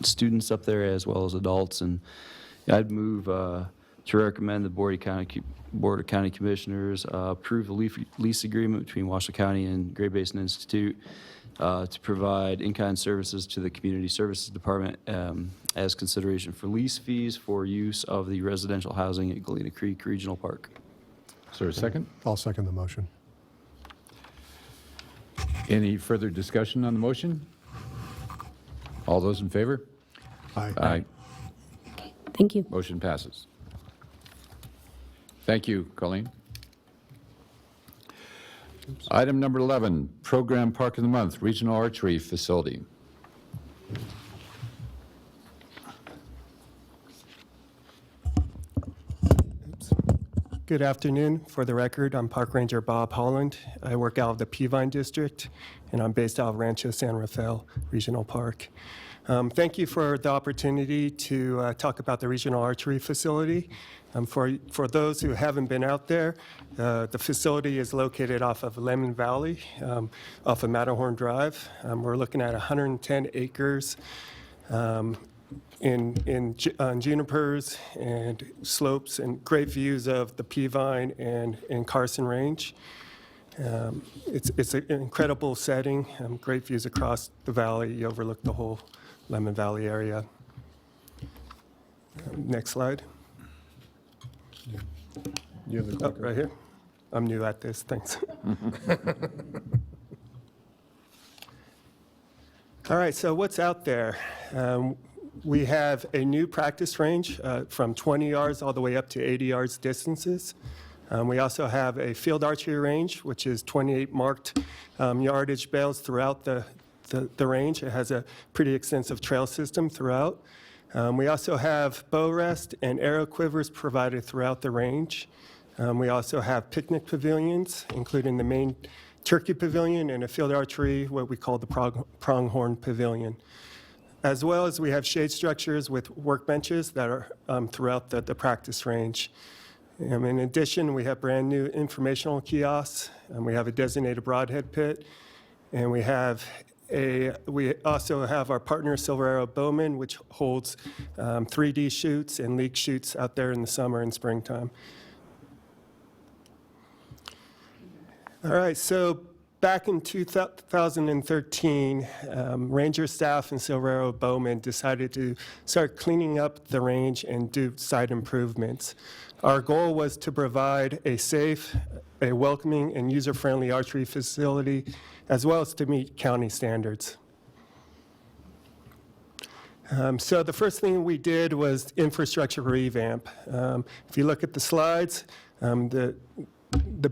students up there as well as adults. And I'd move to recommend the Board of County Commissioners approve the lease agreement between Washoe County and Great Basin Institute to provide in-kind services to the Community Services Department as consideration for lease fees for use of the residential housing at Galena Creek Regional Park. Is there a second? I'll second the motion. Any further discussion on the motion? All those in favor? Aye. Aye. Thank you. Motion passes. Thank you, Colleen. Item number 11, Program Park of the Month, Regional Archery Facility. Good afternoon. For the record, I'm Park Ranger Bob Holland. I work out of the Peavine District, and I'm based out of Rancho San Rafael Regional Park. Thank you for the opportunity to talk about the regional archery facility. For those who haven't been out there, the facility is located off of Lemon Valley, off of Matterhorn Drive. We're looking at 110 acres in junipers and slopes and great views of the Peavine and Carson Range. It's an incredible setting, great views across the valley. You overlook the whole Lemon Valley area. Next slide. You have the Oh, clicker. right here. I'm new at this, thanks. All right, so what's out there? We have a new practice range from 20 yards all the way up to 80 yards distances. We also have a field archery range, which is 28 marked yardage bales throughout the range. It has a pretty extensive trail system throughout. We also have bow rest and arrow quivers provided throughout the range. We also have picnic pavilions, including the main turkey pavilion and a field archery, what we call the pronghorn pavilion. As well as we have shade structures with workbenches that are throughout the practice range. In addition, we have brand new informational kiosks, and we have a designated broadhead pit, and we also have our partner Silver Arrow Bowman, which holds 3D shoots and league shoots out there in the summer and springtime. All right, so back in 2013, Ranger staff and Silver Arrow Bowman decided to start cleaning up the range and do site improvements. Our goal was to provide a safe, a welcoming, and user-friendly archery facility, as well as to meet county standards. So the first thing we did was infrastructure revamp. If you look at the slides, the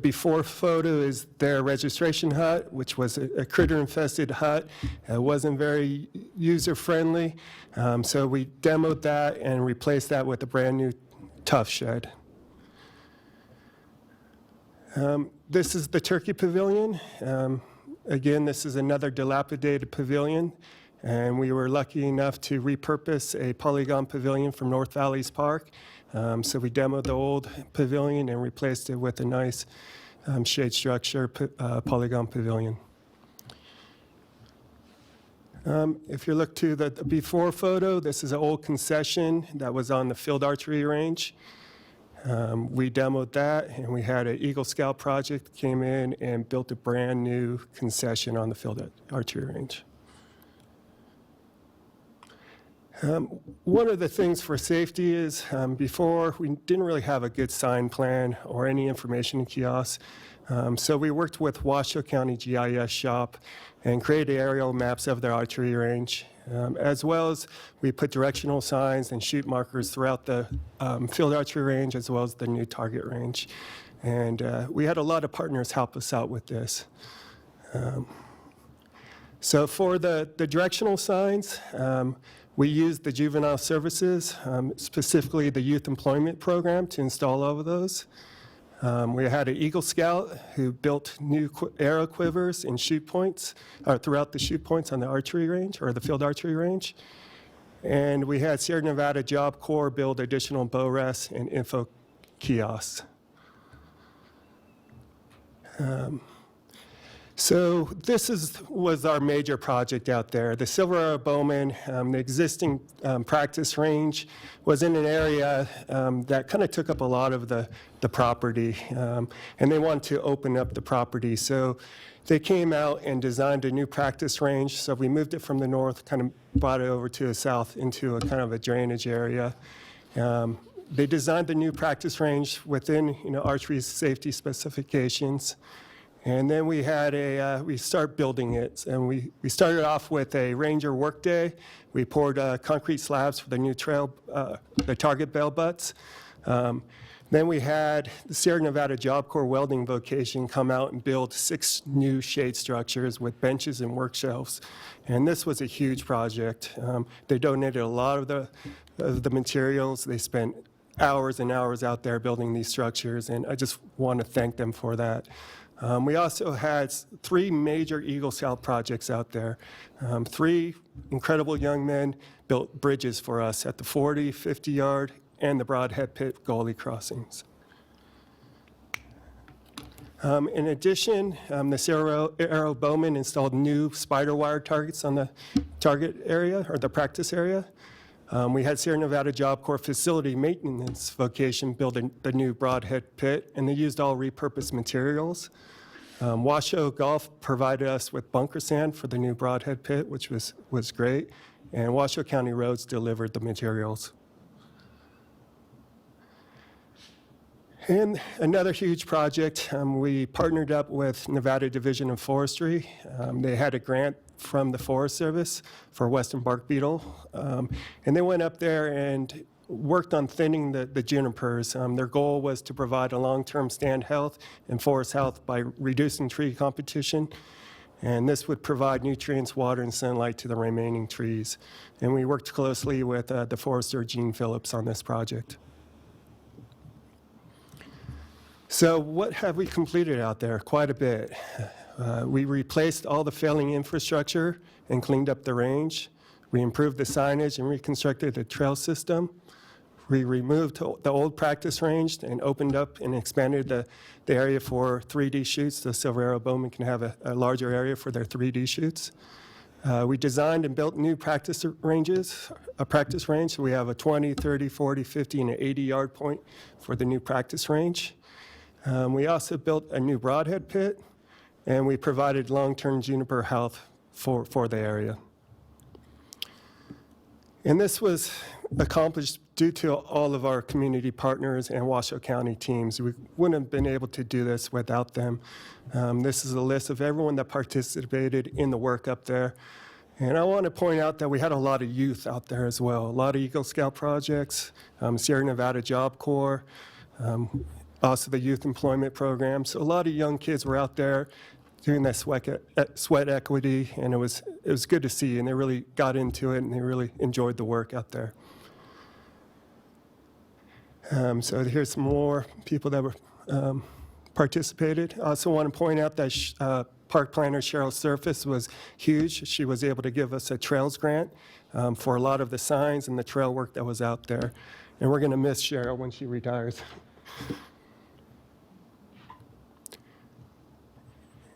before photo is their registration hut, which was a critter-infested hut. It wasn't very user-friendly, so we demoed that and replaced that with a brand-new tough shed. This is the turkey pavilion. Again, this is another dilapidated pavilion, and we were lucky enough to repurpose a polygon pavilion from North Valleys Park. So we demoed the old pavilion and replaced it with a nice shade structure polygon pavilion. If you look to the before photo, this is an old concession that was on the field archery range. We demoed that, and we had an Eagle Scout project came in and built a brand new concession on the field archery range. One of the things for safety is before we didn't really have a good sign plan or any information in kiosks. So we worked with Washoe County GIS shop and created aerial maps of their archery range, as well as we put directional signs and shoot markers throughout the field archery range as well as the new target range. And we had a lot of partners help us out with this. So for the directional signs, we used the juvenile services, specifically the youth employment program, to install all of those. We had an Eagle Scout who built new arrow quivers and shoot points throughout the shoot points on the archery range or the field archery range. And we had Sierra Nevada Job Corps build additional bow rests and info kiosks. So this was our major project out there. The Silver Arrow Bowman, the existing practice range, was in an area that kind of took up a lot of the property, and they wanted to open up the property. So they came out and designed a new practice range. So we moved it from the north, kind of brought it over to the south into a kind of a drainage area. They designed the new practice range within, archery safety specifications. And then we had we start building it. And we started off with a Ranger workday. We poured concrete slabs for the new trail, the target bell butts. Then we had the Sierra Nevada Job Corps welding vocation come out and build 6 new shade structures with benches and work shelves. And this was a huge project. They donated a lot of the materials. They spent hours and hours out there building these structures, and I just want to thank them for that. We also had 3 major Eagle Scout projects out there. 3 incredible young men built bridges for us at the 40, 50-yard, and the Broadhead Pit goalie crossings. In addition, the Sierra Arrow Bowman installed new spider wire targets on the target area, or the practice area. We had Sierra Nevada Job Corps facility maintenance vocation build the new Broadhead Pit, and they used all repurposed materials. Washoe Golf provided us with bunker sand for the new Broadhead Pit, which was great, and Washoe County Roads delivered the materials. And another huge project, we partnered up with Nevada Division of Forestry. They had a grant from the Forest Service for western bark beetle, and they went up there and worked on thinning the junipers. Their goal was to provide a long-term stand health and forest health by reducing tree competition, and this would provide nutrients, water, and sunlight to the remaining trees. And we worked closely with the forester, Gene Phillips, on this project. So what have we completed out there? Quite a bit. We replaced all the failing infrastructure and cleaned up the range. We improved the signage and reconstructed the trail system. We removed the old practice range and opened up and expanded the area for 3D shoots. The Silver Arrow Bowman can have a larger area for their 3D shoots. We designed and built new practice ranges, a practice range. So we have a 20, 30, 40, 50, and an 80-yard point for the new practice range. We also built a new Broadhead Pit, and we provided long-term juniper health for the area. And this was accomplished due to all of our community partners and Washoe County teams. We wouldn't have been able to do this without them. This is a list of everyone that participated in the work up there. And I want to point out that we had a lot of youth out there as well, a lot of Eagle Scout projects, Sierra Nevada Job Corps, also the youth employment program. So a lot of young kids were out there doing that sweat equity, and it was good to see, and they really got into it, and they really enjoyed the work out there. So here's some more people that were participated. I also want to point out that park planner Cheryl Surface was huge. She was able to give us a trails grant for a lot of the signs and the trail work that was out there. And we're going to miss Cheryl when she retires.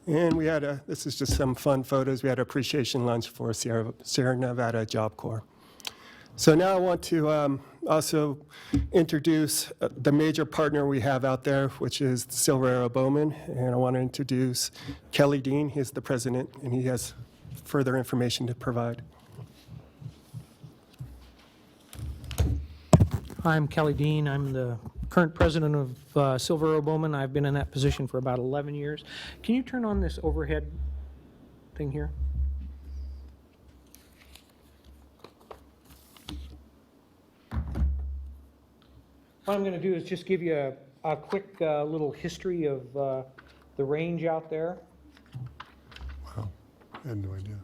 And we had this is just some fun photos. We had an appreciation lunch for Sierra Nevada Job Corps. So now I want to also introduce the major partner we have out there, which is Silver Arrow Bowman. And I want to introduce Kelly Dean. He's the president, and he has further information to provide. I'm Kelly Dean. I'm the current president of Silver Arrow Bowman. I've been in that position for about 11 years. Can you turn on this overhead thing here? What I'm going to do is just give you a quick little history of the range out there. Wow, I had no idea.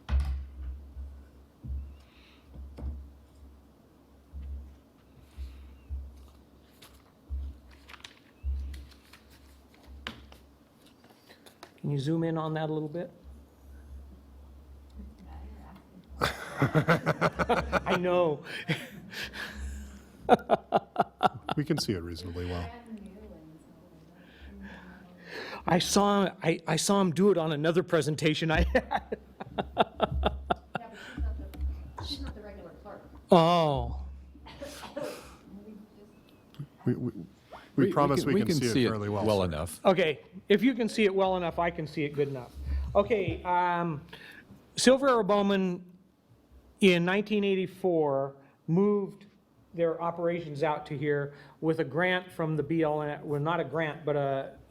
Can you zoom in on that a little bit? I know. We can see it reasonably well. I saw him do it on another presentation I had. She's not the regular clerk. Oh. We promise we can see it fairly well. Well sir. enough. Okay, if you can see it well enough, I can see it good enough. Okay, Silver Arrow Bowman in 1984 moved their operations out to here with a grant from the BLM, well, not a grant, but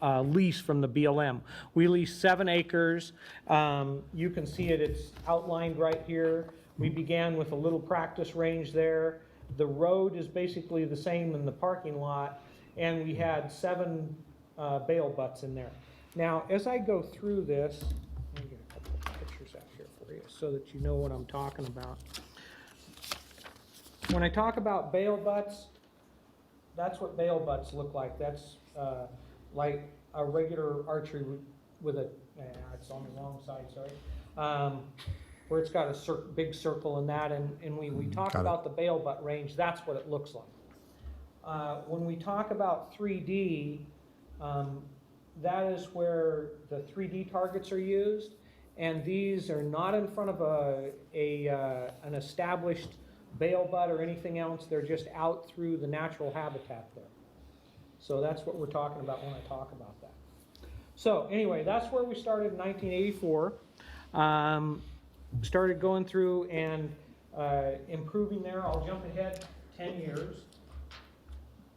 a lease from the BLM. We leased 7 acres. You can see it, it's outlined right here. We began with a little practice range there. The road is basically the same in the parking lot, and we had 7 bale butts in there. Now, as I go through this, let me get a couple of pictures out here for you so that you know what I'm talking about. When I talk about bale butts, that's what bale butts look like. That's like a regular archery with a, it's on the wrong side, sorry, where it's got a big circle in that, and when we talk about the bale butt range, that's what it looks like. When we talk about 3D, that is where the 3D targets are used, and these are not in front of an established bale butt or anything else. They're just out through the natural habitat there. So that's what we're talking about when I talk about that. So anyway, that's where we started in 1984. Started going through and improving there. I'll jump ahead 10 years.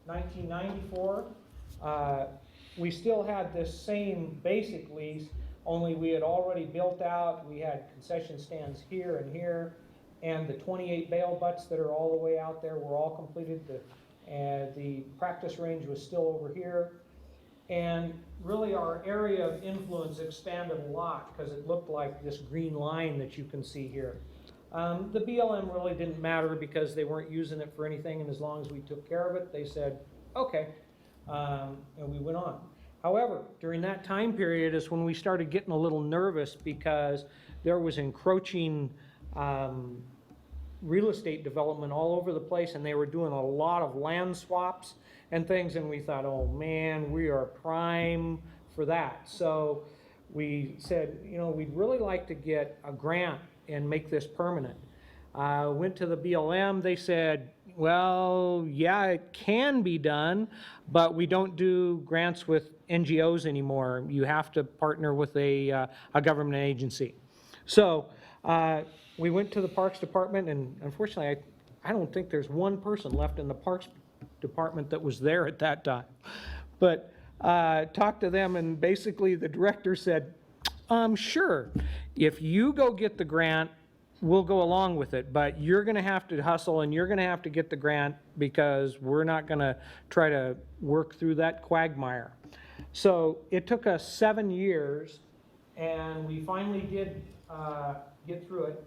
1994, we still had this same basic lease, only we had already built out. We had concession stands here and here, and the 28 bale butts that are all the way out there were all completed. The practice range was still over here. And really our area of influence expanded a lot because it looked like this green line that you can see here. The BLM really didn't matter because they weren't using it for anything, and as long as we took care of it, they said, okay, and we went on. However, during that time period is when we started getting a little nervous because there was encroaching real estate development all over the place, and they were doing a lot of land swaps and things, and we thought, oh man, we are prime for that. So we said, you know, we'd really like to get a grant and make this permanent. Went to the BLM, they said, well, yeah, it can be done, but we don't do grants with NGOs anymore. You have to partner with a government agency. So we went to the Parks Department, and unfortunately, I don't think there's one person left in the Parks Department that was there at that time. But talked to them, and basically the director said, sure, if you go get the grant, we'll go along with it, but you're going to have to hustle and you're going to have to get the grant because we're not going to try to work through that quagmire. So it took us 7 years, and we finally did get through it.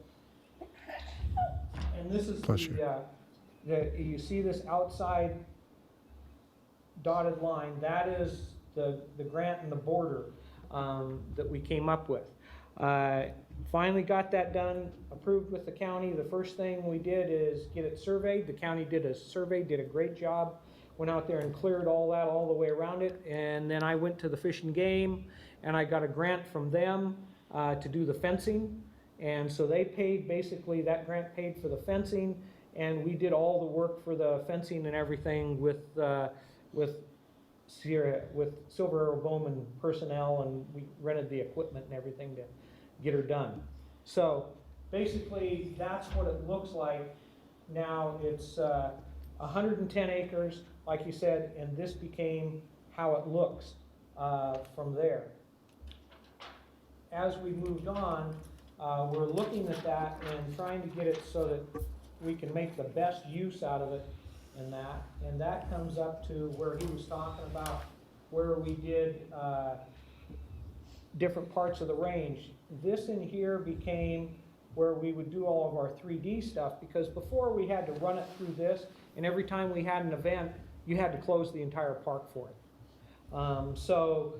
And this is you see this outside dotted line, that is the grant and the border that we came up with. Finally got that done, approved with the county. The first thing we did is get it surveyed. The county did a survey, did a great job. Went out there and cleared all that all the way around it. And then I went to the Fish and Game, and I got a grant from them to do the fencing. And so they paid, basically, that grant paid for the fencing, and we did all the work for the fencing and everything with Silver Arrow Bowman personnel, and we rented the equipment and everything to get her done. So basically, that's what it looks like. Now it's 110 acres, like you said, and this became how it looks from there. As we moved on, we're looking at that and trying to get it so that we can make the best use out of it and that comes up to where he was talking about where we did different parts of the range. This in here became where we would do all of our 3D stuff, because before we had to run it through this, and every time we had an event, you had to close the entire park for it. So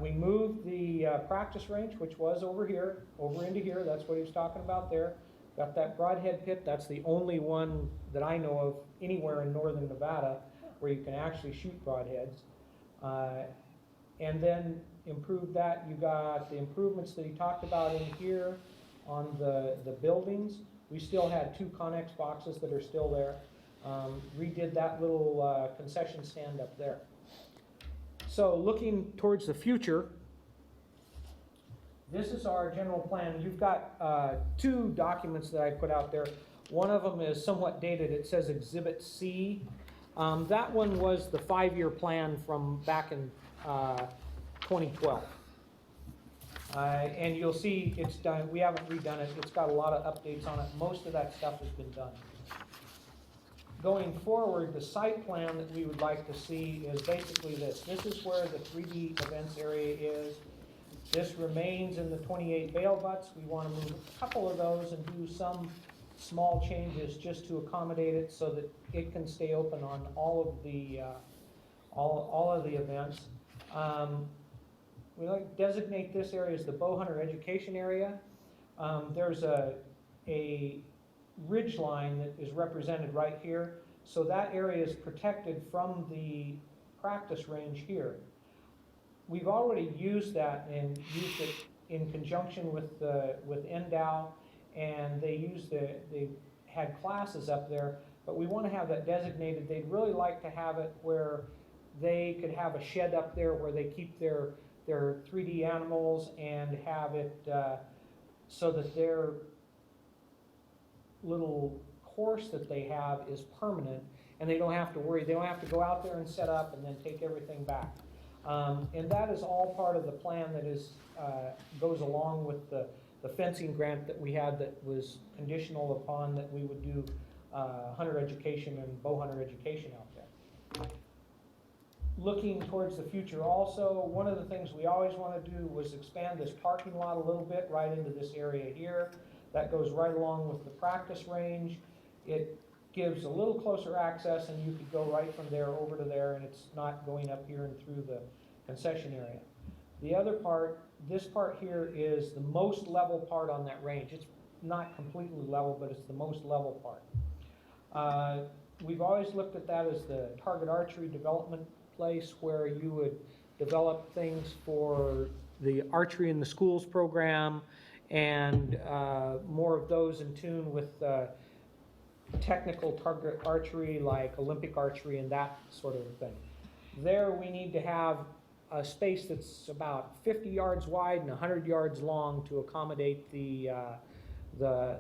we moved the practice range, which was over here, over into here. That's what he was talking about there. Got that broadhead pit. That's the only one that I know of anywhere in northern Nevada where you can actually shoot broadheads. And then improved that. You got the improvements that he talked about in here on the buildings. We still had 2 Connex boxes that are still there. Redid that little concession stand up there. So looking towards the future, this is our general plan. You've got 2 documents that I put out there. One of them is somewhat dated. It says Exhibit C. That one was the 5-year plan from back in 2012. And you'll see it's done. We haven't redone it. It's got a lot of updates on it. Most of that stuff has been done. Going forward, the site plan that we would like to see is basically this. This is where the 3D events area is. This remains in the 28 bail butts. We want to move a couple of those and do some small changes just to accommodate it so that it can stay open on all of the events. We like to designate this area as the bow hunter education area. There's a ridge line that is represented right here. So that area is protected from the practice range here. We've already used that and used it in conjunction with NDOW, and they had classes up there, but we want to have that designated. They'd really like to have it where they could have a shed up there where they keep their 3D animals and have it so that their little course that they have is permanent, and they don't have to worry. They don't have to go out there and set up and then take everything back. And that is all part of the plan that is goes along with the fencing grant that we had that was conditional upon that we would do hunter education and bow hunter education out there. Looking towards the future also, one of the things we always want to do was expand this parking lot a little bit right into this area here. That goes right along with the practice range. It gives a little closer access, and you could go right from there over to there, and it's not going up here and through the concession area. The other part, this part here is the most level part on that range. It's not completely level, but it's the most level part. We've always looked at that as the target archery development place where you would develop things for the archery in the schools program and more of those in tune with technical target archery like Olympic archery and that sort of thing. There we need to have a space that's about 50 yards wide and 100 yards long to accommodate the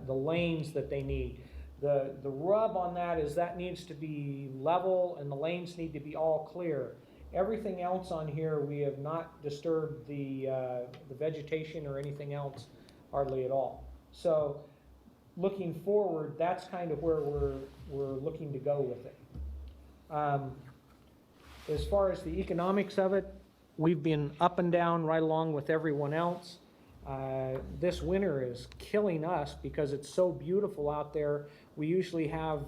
lanes that they need. The rub on that is that needs to be level and the lanes need to be all clear. Everything else on here, we have not disturbed the vegetation or anything else hardly at all. So looking forward, that's kind of where we're looking to go with it. As far as the economics of it, we've been up and down right along with everyone else. This winter is killing us because it's so beautiful out there. We usually have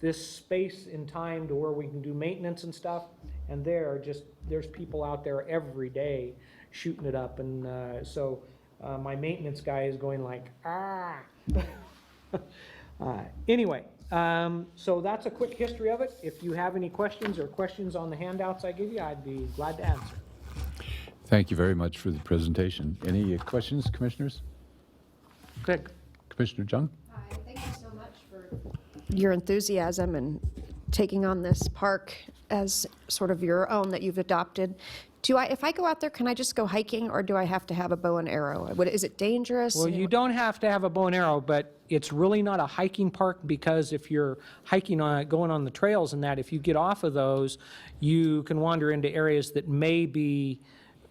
this space in time to where we can do maintenance and stuff, and there's people out there every day shooting it up, and so My maintenance guy is going like, ah. Anyway, so that's a quick history of it. If you have any questions or questions on the handouts I give you, I'd be glad to answer. Thank you very much for the presentation. Any questions, commissioners? Good. Commissioner Jung? Hi, thank you so much for your enthusiasm and taking on this park as sort of your own that you've adopted. If I go out there, can I just go hiking, or do I have to have a bow and arrow? Is it dangerous? Well, you don't have to have a bow and arrow, but it's really not a hiking park, because if you're hiking on going on the trails and that, if you get off of those, you can wander into areas that may be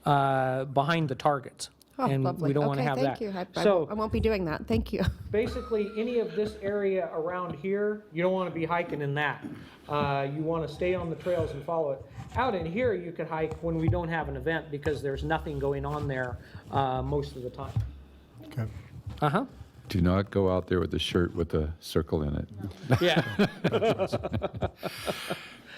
behind the targets. Oh, and lovely. we don't want to have thank that. you. So I won't be doing that. Thank you. basically, any of this area around here, you don't want to be hiking in that. You want to stay on the trails and follow it. Out in here, you could hike when we don't have an event, because there's nothing going on there most of the time. Okay. Uh-huh. Do not go out there with a shirt with a circle in it. Yeah.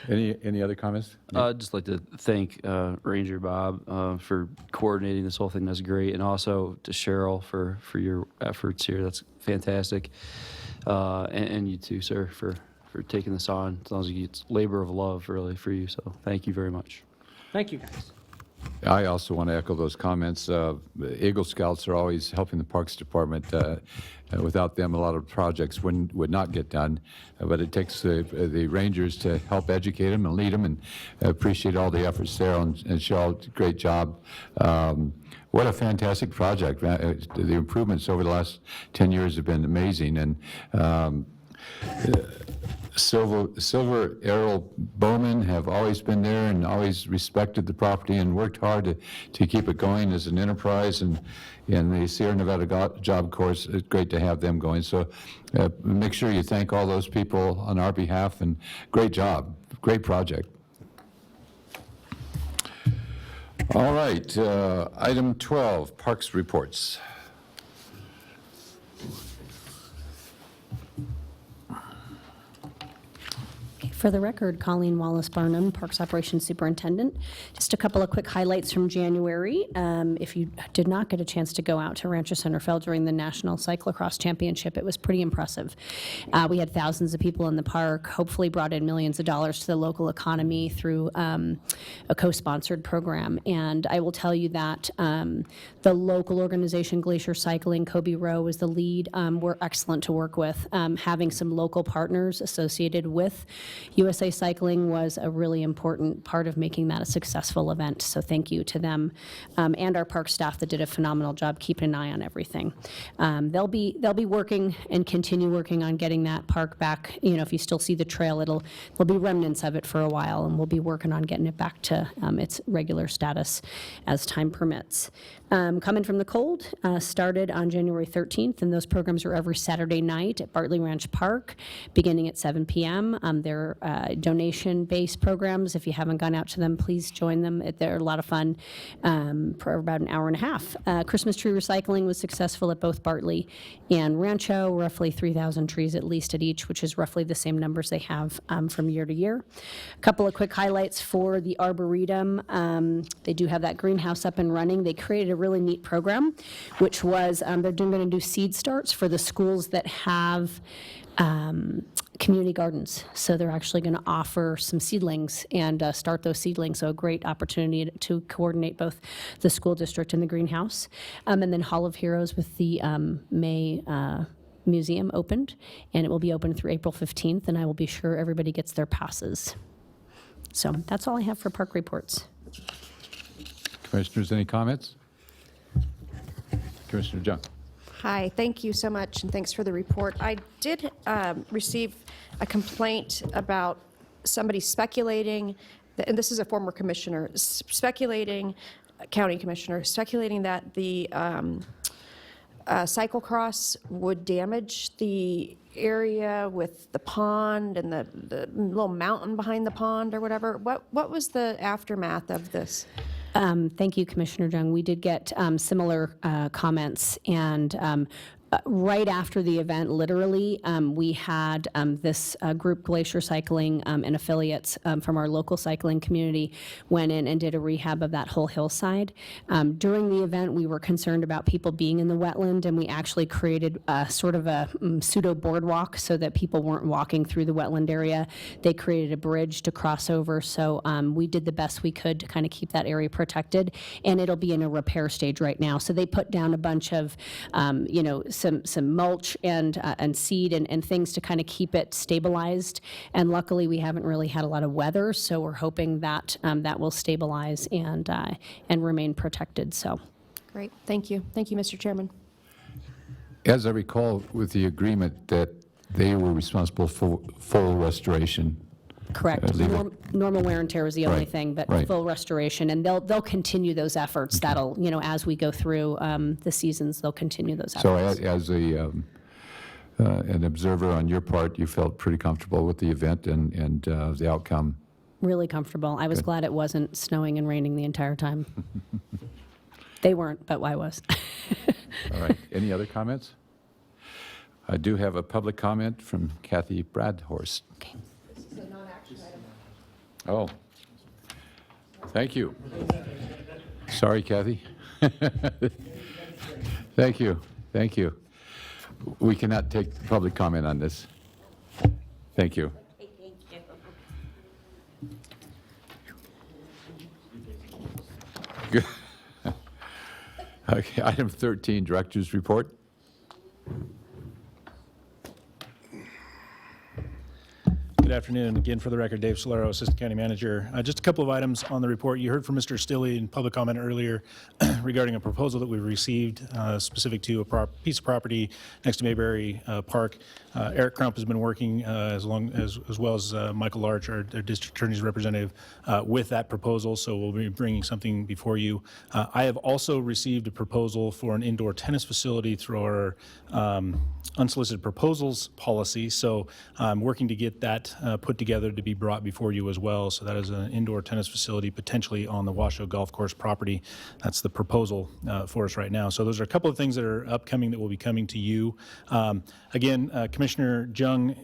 Any other comments? I'd just like to thank Ranger Bob for coordinating this whole thing. That's great. And also to Cheryl for your efforts here. That's fantastic. And you too, sir, for taking this on. It sounds like it's labor of love, really, for you. So thank you very much. Thank you, guys. I also want to echo those comments. Eagle Scouts are always helping the Parks Department. Without them, a lot of projects would not get done. But it takes the Rangers to help educate them and lead them, and appreciate all the efforts there. And Cheryl, great job. What a fantastic project. The improvements over the last 10 years have been amazing. And Silver Arrow Bowmen have always been there and always respected the property and worked hard to keep it going as an enterprise. And the Sierra Nevada Job Corps, it's great to have them going. So make sure you thank all those people on our behalf, and great job, great project. All right, item 12, Parks Reports. For the record, Colleen Wallace-Barnum, Parks Operations Superintendent. Just a couple of quick highlights from January. If you did not get a chance to go out to Rancho Centerville during the National Cyclocross Championship, it was pretty impressive. We had thousands of people in the park, hopefully brought in millions of dollars to the local economy through a co-sponsored program. And I will tell you that the local organization, Glacier Cycling, Kobe Rowe was the lead, were excellent to work with. Having some local partners associated with USA Cycling was a really important part of making that a successful event. So thank you to them and our park staff that did a phenomenal job keeping an eye on everything. They'll be working and continue working on getting that park back. You know, if you still see the trail, there'll be remnants of it for a while, and we'll be working on getting it back to its regular status as time permits. Coming from the Cold started on January 13th, and those programs are every Saturday night at Bartley Ranch Park, beginning at 7 p.m. They're donation-based programs. If you haven't gone out to them, please join them. They're a lot of fun for about an hour and a half. Christmas tree recycling was successful at both Bartley and Rancho, roughly 3,000 trees at least at each, which is roughly the same numbers they have from year to year. A couple of quick highlights for the Arboretum. They do have that greenhouse up and running. They created a really neat program, which was they're going to do seed starts for the schools that have community gardens. So they're actually going to offer some seedlings and start those seedlings. So a great opportunity to coordinate both the school district and the greenhouse. And then Hall of Heroes with the May Museum opened, and it will be open through April 15th, and I will be sure everybody gets their passes. So that's all I have for park reports. Commissioners, any comments? Commissioner Jung. Hi, thank you so much, and thanks for the report. I did receive a complaint about somebody speculating, and this is a former commissioner, county commissioner, speculating that the cyclocross would damage the area with the pond and the little mountain behind the pond or whatever. What was the aftermath of this? Thank you, Commissioner Jung. We did get similar comments, and right after the event, literally, we had this group, Glacier Cycling and affiliates from our local cycling community, went in and did a rehab of that whole hillside. During the event, we were concerned about people being in the wetland, and we actually created sort of a pseudo boardwalk so that people weren't walking through the wetland area. They created a bridge to cross over, so we did the best we could to kind of keep that area protected, and it'll be in a repair stage right now. So they put down a bunch of, some mulch and seed and things to kind of keep it stabilized. And luckily, we haven't really had a lot of weather, so we're hoping that that will stabilize and remain protected. So, Great, thank you. Thank you, Mr. Chairman. As I recall with the agreement that they were responsible for full restoration. correct. Normal wear and tear is the only Right, thing, but right. full restoration, and they'll continue those efforts. That'll, as we go through the seasons, they'll continue those So efforts. as an observer on your part, you felt pretty comfortable with the event and the outcome? Really comfortable. I was glad it wasn't snowing and raining the entire time. They weren't, but I was. All right. Any other comments? I do have a public comment from Kathy Bradhorst. Okay. This is a non-action item. Oh, thank you. Sorry, Kathy. Thank you, thank you. We cannot take public comment on this. Thank you. Good. Okay, item 13, Director's Report. Good afternoon. Again, for the record, Dave Solero, Assistant County Manager. Just a couple of items on the report. You heard from Mr. Stilley in public comment earlier regarding a proposal that we received specific to a piece of property next to Mayberry Park. Eric Crump has been working as well as Michael Larch, our District Attorney's representative, with that proposal, so we'll be bringing something before you. I have also received a proposal for an indoor tennis facility through our unsolicited proposals policy, so I'm working to get that put together to be brought before you as well. So that is an indoor tennis facility potentially on the Washoe Golf Course property. That's the proposal for us right now. So those are a couple of things that are upcoming that will be coming to you. Again, Commissioner Jung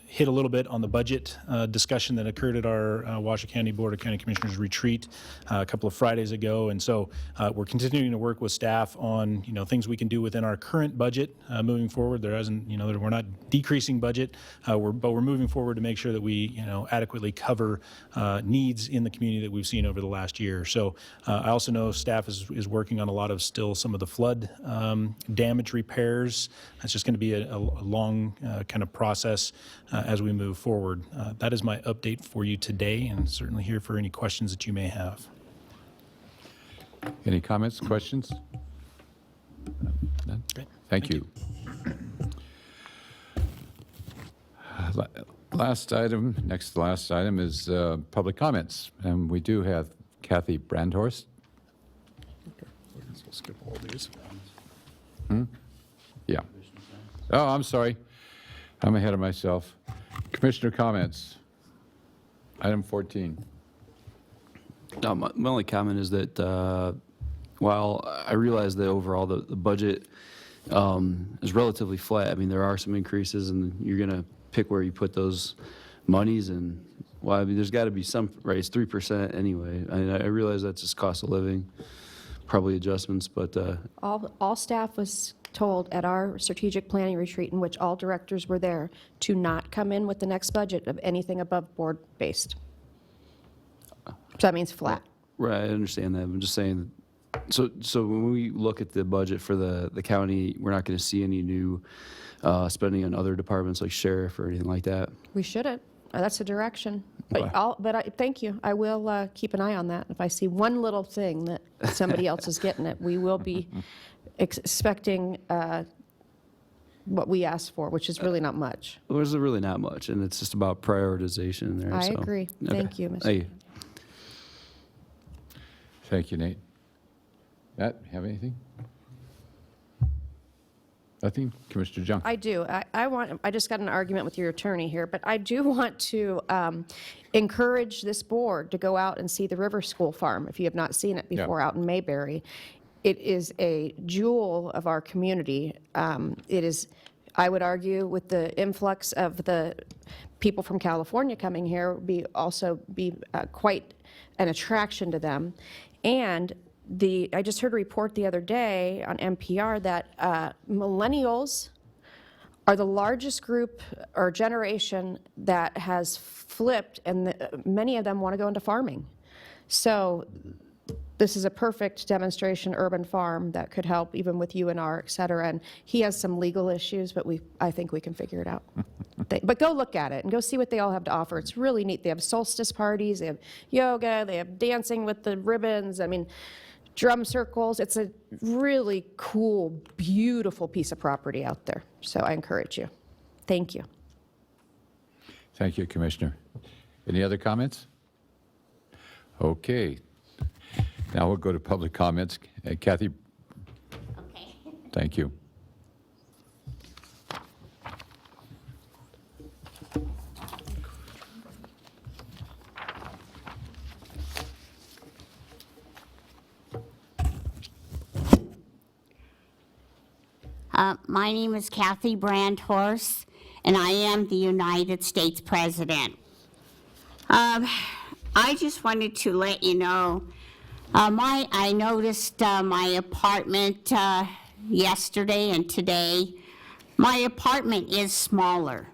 hit a little bit on the budget discussion that occurred at our Washoe County Board of County Commissioners retreat a couple of Fridays ago. And so we're continuing to work with staff on, things we can do within our current budget moving forward. There hasn't, we're not decreasing budget, but we're moving forward to make sure that we, adequately cover needs in the community that we've seen over the last year. So I also know staff is working on a lot of some of the flood damage repairs. That's just going to be a long kind of process as we move forward. That is my update for you today, and certainly here for any questions that you may have. Any comments, questions? None? Great. Thank you. Last item, next to last item is public comments, and we do have Kathy Brandhorst. We'll skip all these. Yeah. Oh, I'm sorry. I'm ahead of myself. Commissioner comments. Item 14. No, my only comment is that while I realize that overall the budget is relatively flat, I mean, there are some increases, and you're going to pick where you put those monies, and well, I mean, there's got to be some, right? It's 3% anyway. I realize that's just cost of living, probably adjustments, but All staff was told at our strategic planning retreat, in which all directors were there, to not come in with the next budget of anything above board-based. So that means flat. right, I understand that. I'm just saying. So when we look at the budget for the county, we're not going to see any new spending on other departments like sheriff or anything like that. We shouldn't. That's a direction. Okay. But thank you. I will keep an eye on that. If I see one little thing that somebody else is getting it, we will be expecting what we asked for, which is really not much. Well, there's really not much, and it's just about prioritization there. I so. agree. Okay. Thank you, Mr. Thank you. Thank you, Nate. Matt, have anything? Nothing? Commissioner Jung? I do. I just got an argument with your attorney here, but I do want to encourage this board to go out and see the River School Farm, if you have not seen it before, out in Mayberry. It is a jewel of our community. It is, I would argue, with the influx of the people from California coming here, also be quite an attraction to them. And I just heard a report the other day on NPR that millennials are the largest group or generation that has flipped, and many of them want to go into farming. So this is a perfect demonstration urban farm that could help even with UNR, et cetera. And he has some legal issues, but I think we can figure it out. But go look at it and go see what they all have to offer. It's really neat. They have solstice parties, they have yoga, they have dancing with the ribbons. I mean, drum circles. It's a really cool, beautiful piece of property out there. So I encourage you. Thank you. Thank you, Commissioner. Any other comments? Okay. Now we'll go to public comments. Kathy? Okay. Thank you. My name is Kathy Brandhorst, and I am the United States President. I just wanted to let you know, I noticed my apartment yesterday and today. My apartment is smaller.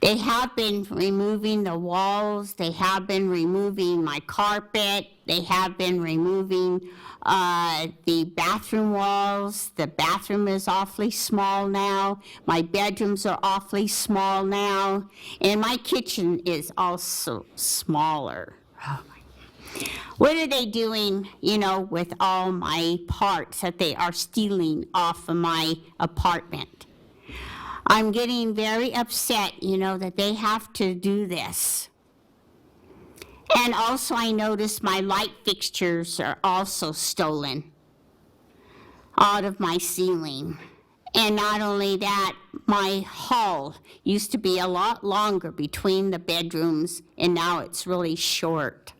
They have been removing the walls, they have been removing my carpet, they have been removing the bathroom walls. The bathroom is awfully small now. My bedrooms are awfully small now. And my kitchen is also smaller. Oh my. What are they doing, with all my parts that they are stealing off of my apartment? I'm getting very upset, that they have to do this. And also I noticed my light fixtures are also stolen out of my ceiling. And not only that, my hall used to be a lot longer between the bedrooms, and now it's really short.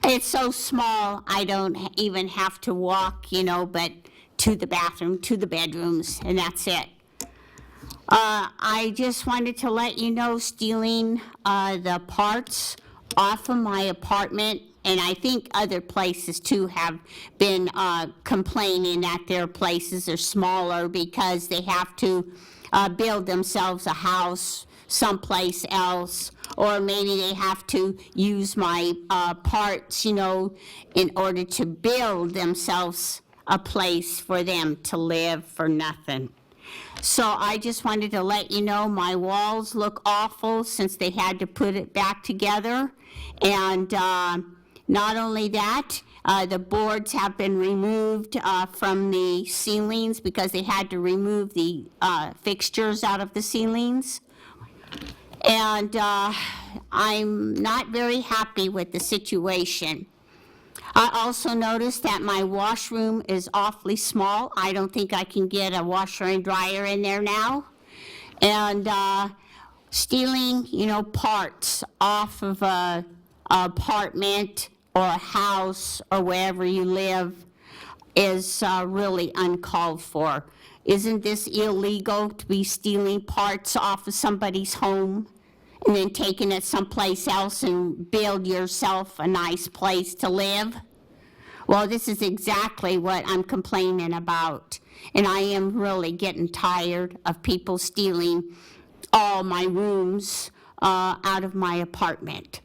It's so small, I don't even have to walk, but to the bathroom, to the bedrooms, and that's it. I just wanted to let you know, stealing the parts off of my apartment, and I think other places too have been complaining that their places are smaller because they have to build themselves a house someplace else, or maybe they have to use my parts, in order to build themselves a place for them to live for nothing. So I just wanted to let you know my walls look awful since they had to put it back together. And not only that, the boards have been removed from the ceilings because they had to remove the fixtures out of the ceilings. And I'm not very happy with the situation. I also noticed that my washroom is awfully small. I don't think I can get a washer and dryer in there now. And stealing, parts off of a apartment or a house or wherever you live is really uncalled for. Isn't this illegal to be stealing parts off of somebody's home and then taking it someplace else and build yourself a nice place to live? Well, this is exactly what I'm complaining about. And I am really getting tired of people stealing all my rooms out of my apartment.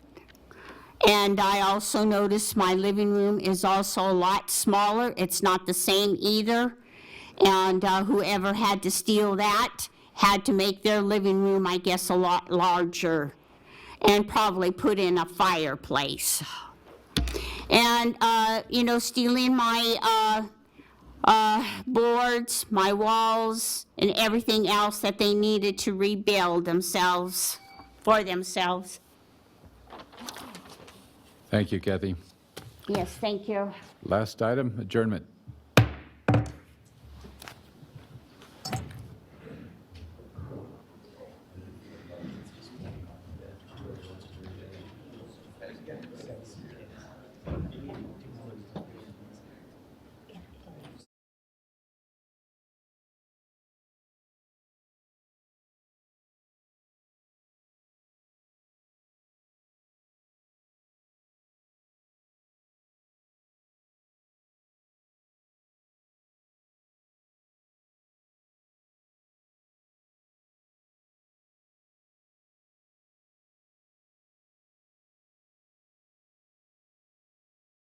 And I also noticed my living room is also a lot smaller. It's not the same either. And whoever had to steal that had to make their living room, I guess, a lot larger and probably put in a fireplace. And, stealing my boards, my walls, and everything else that they needed to rebuild themselves, for themselves. Thank you, Kathy. Yes, thank you. Last item, adjournment.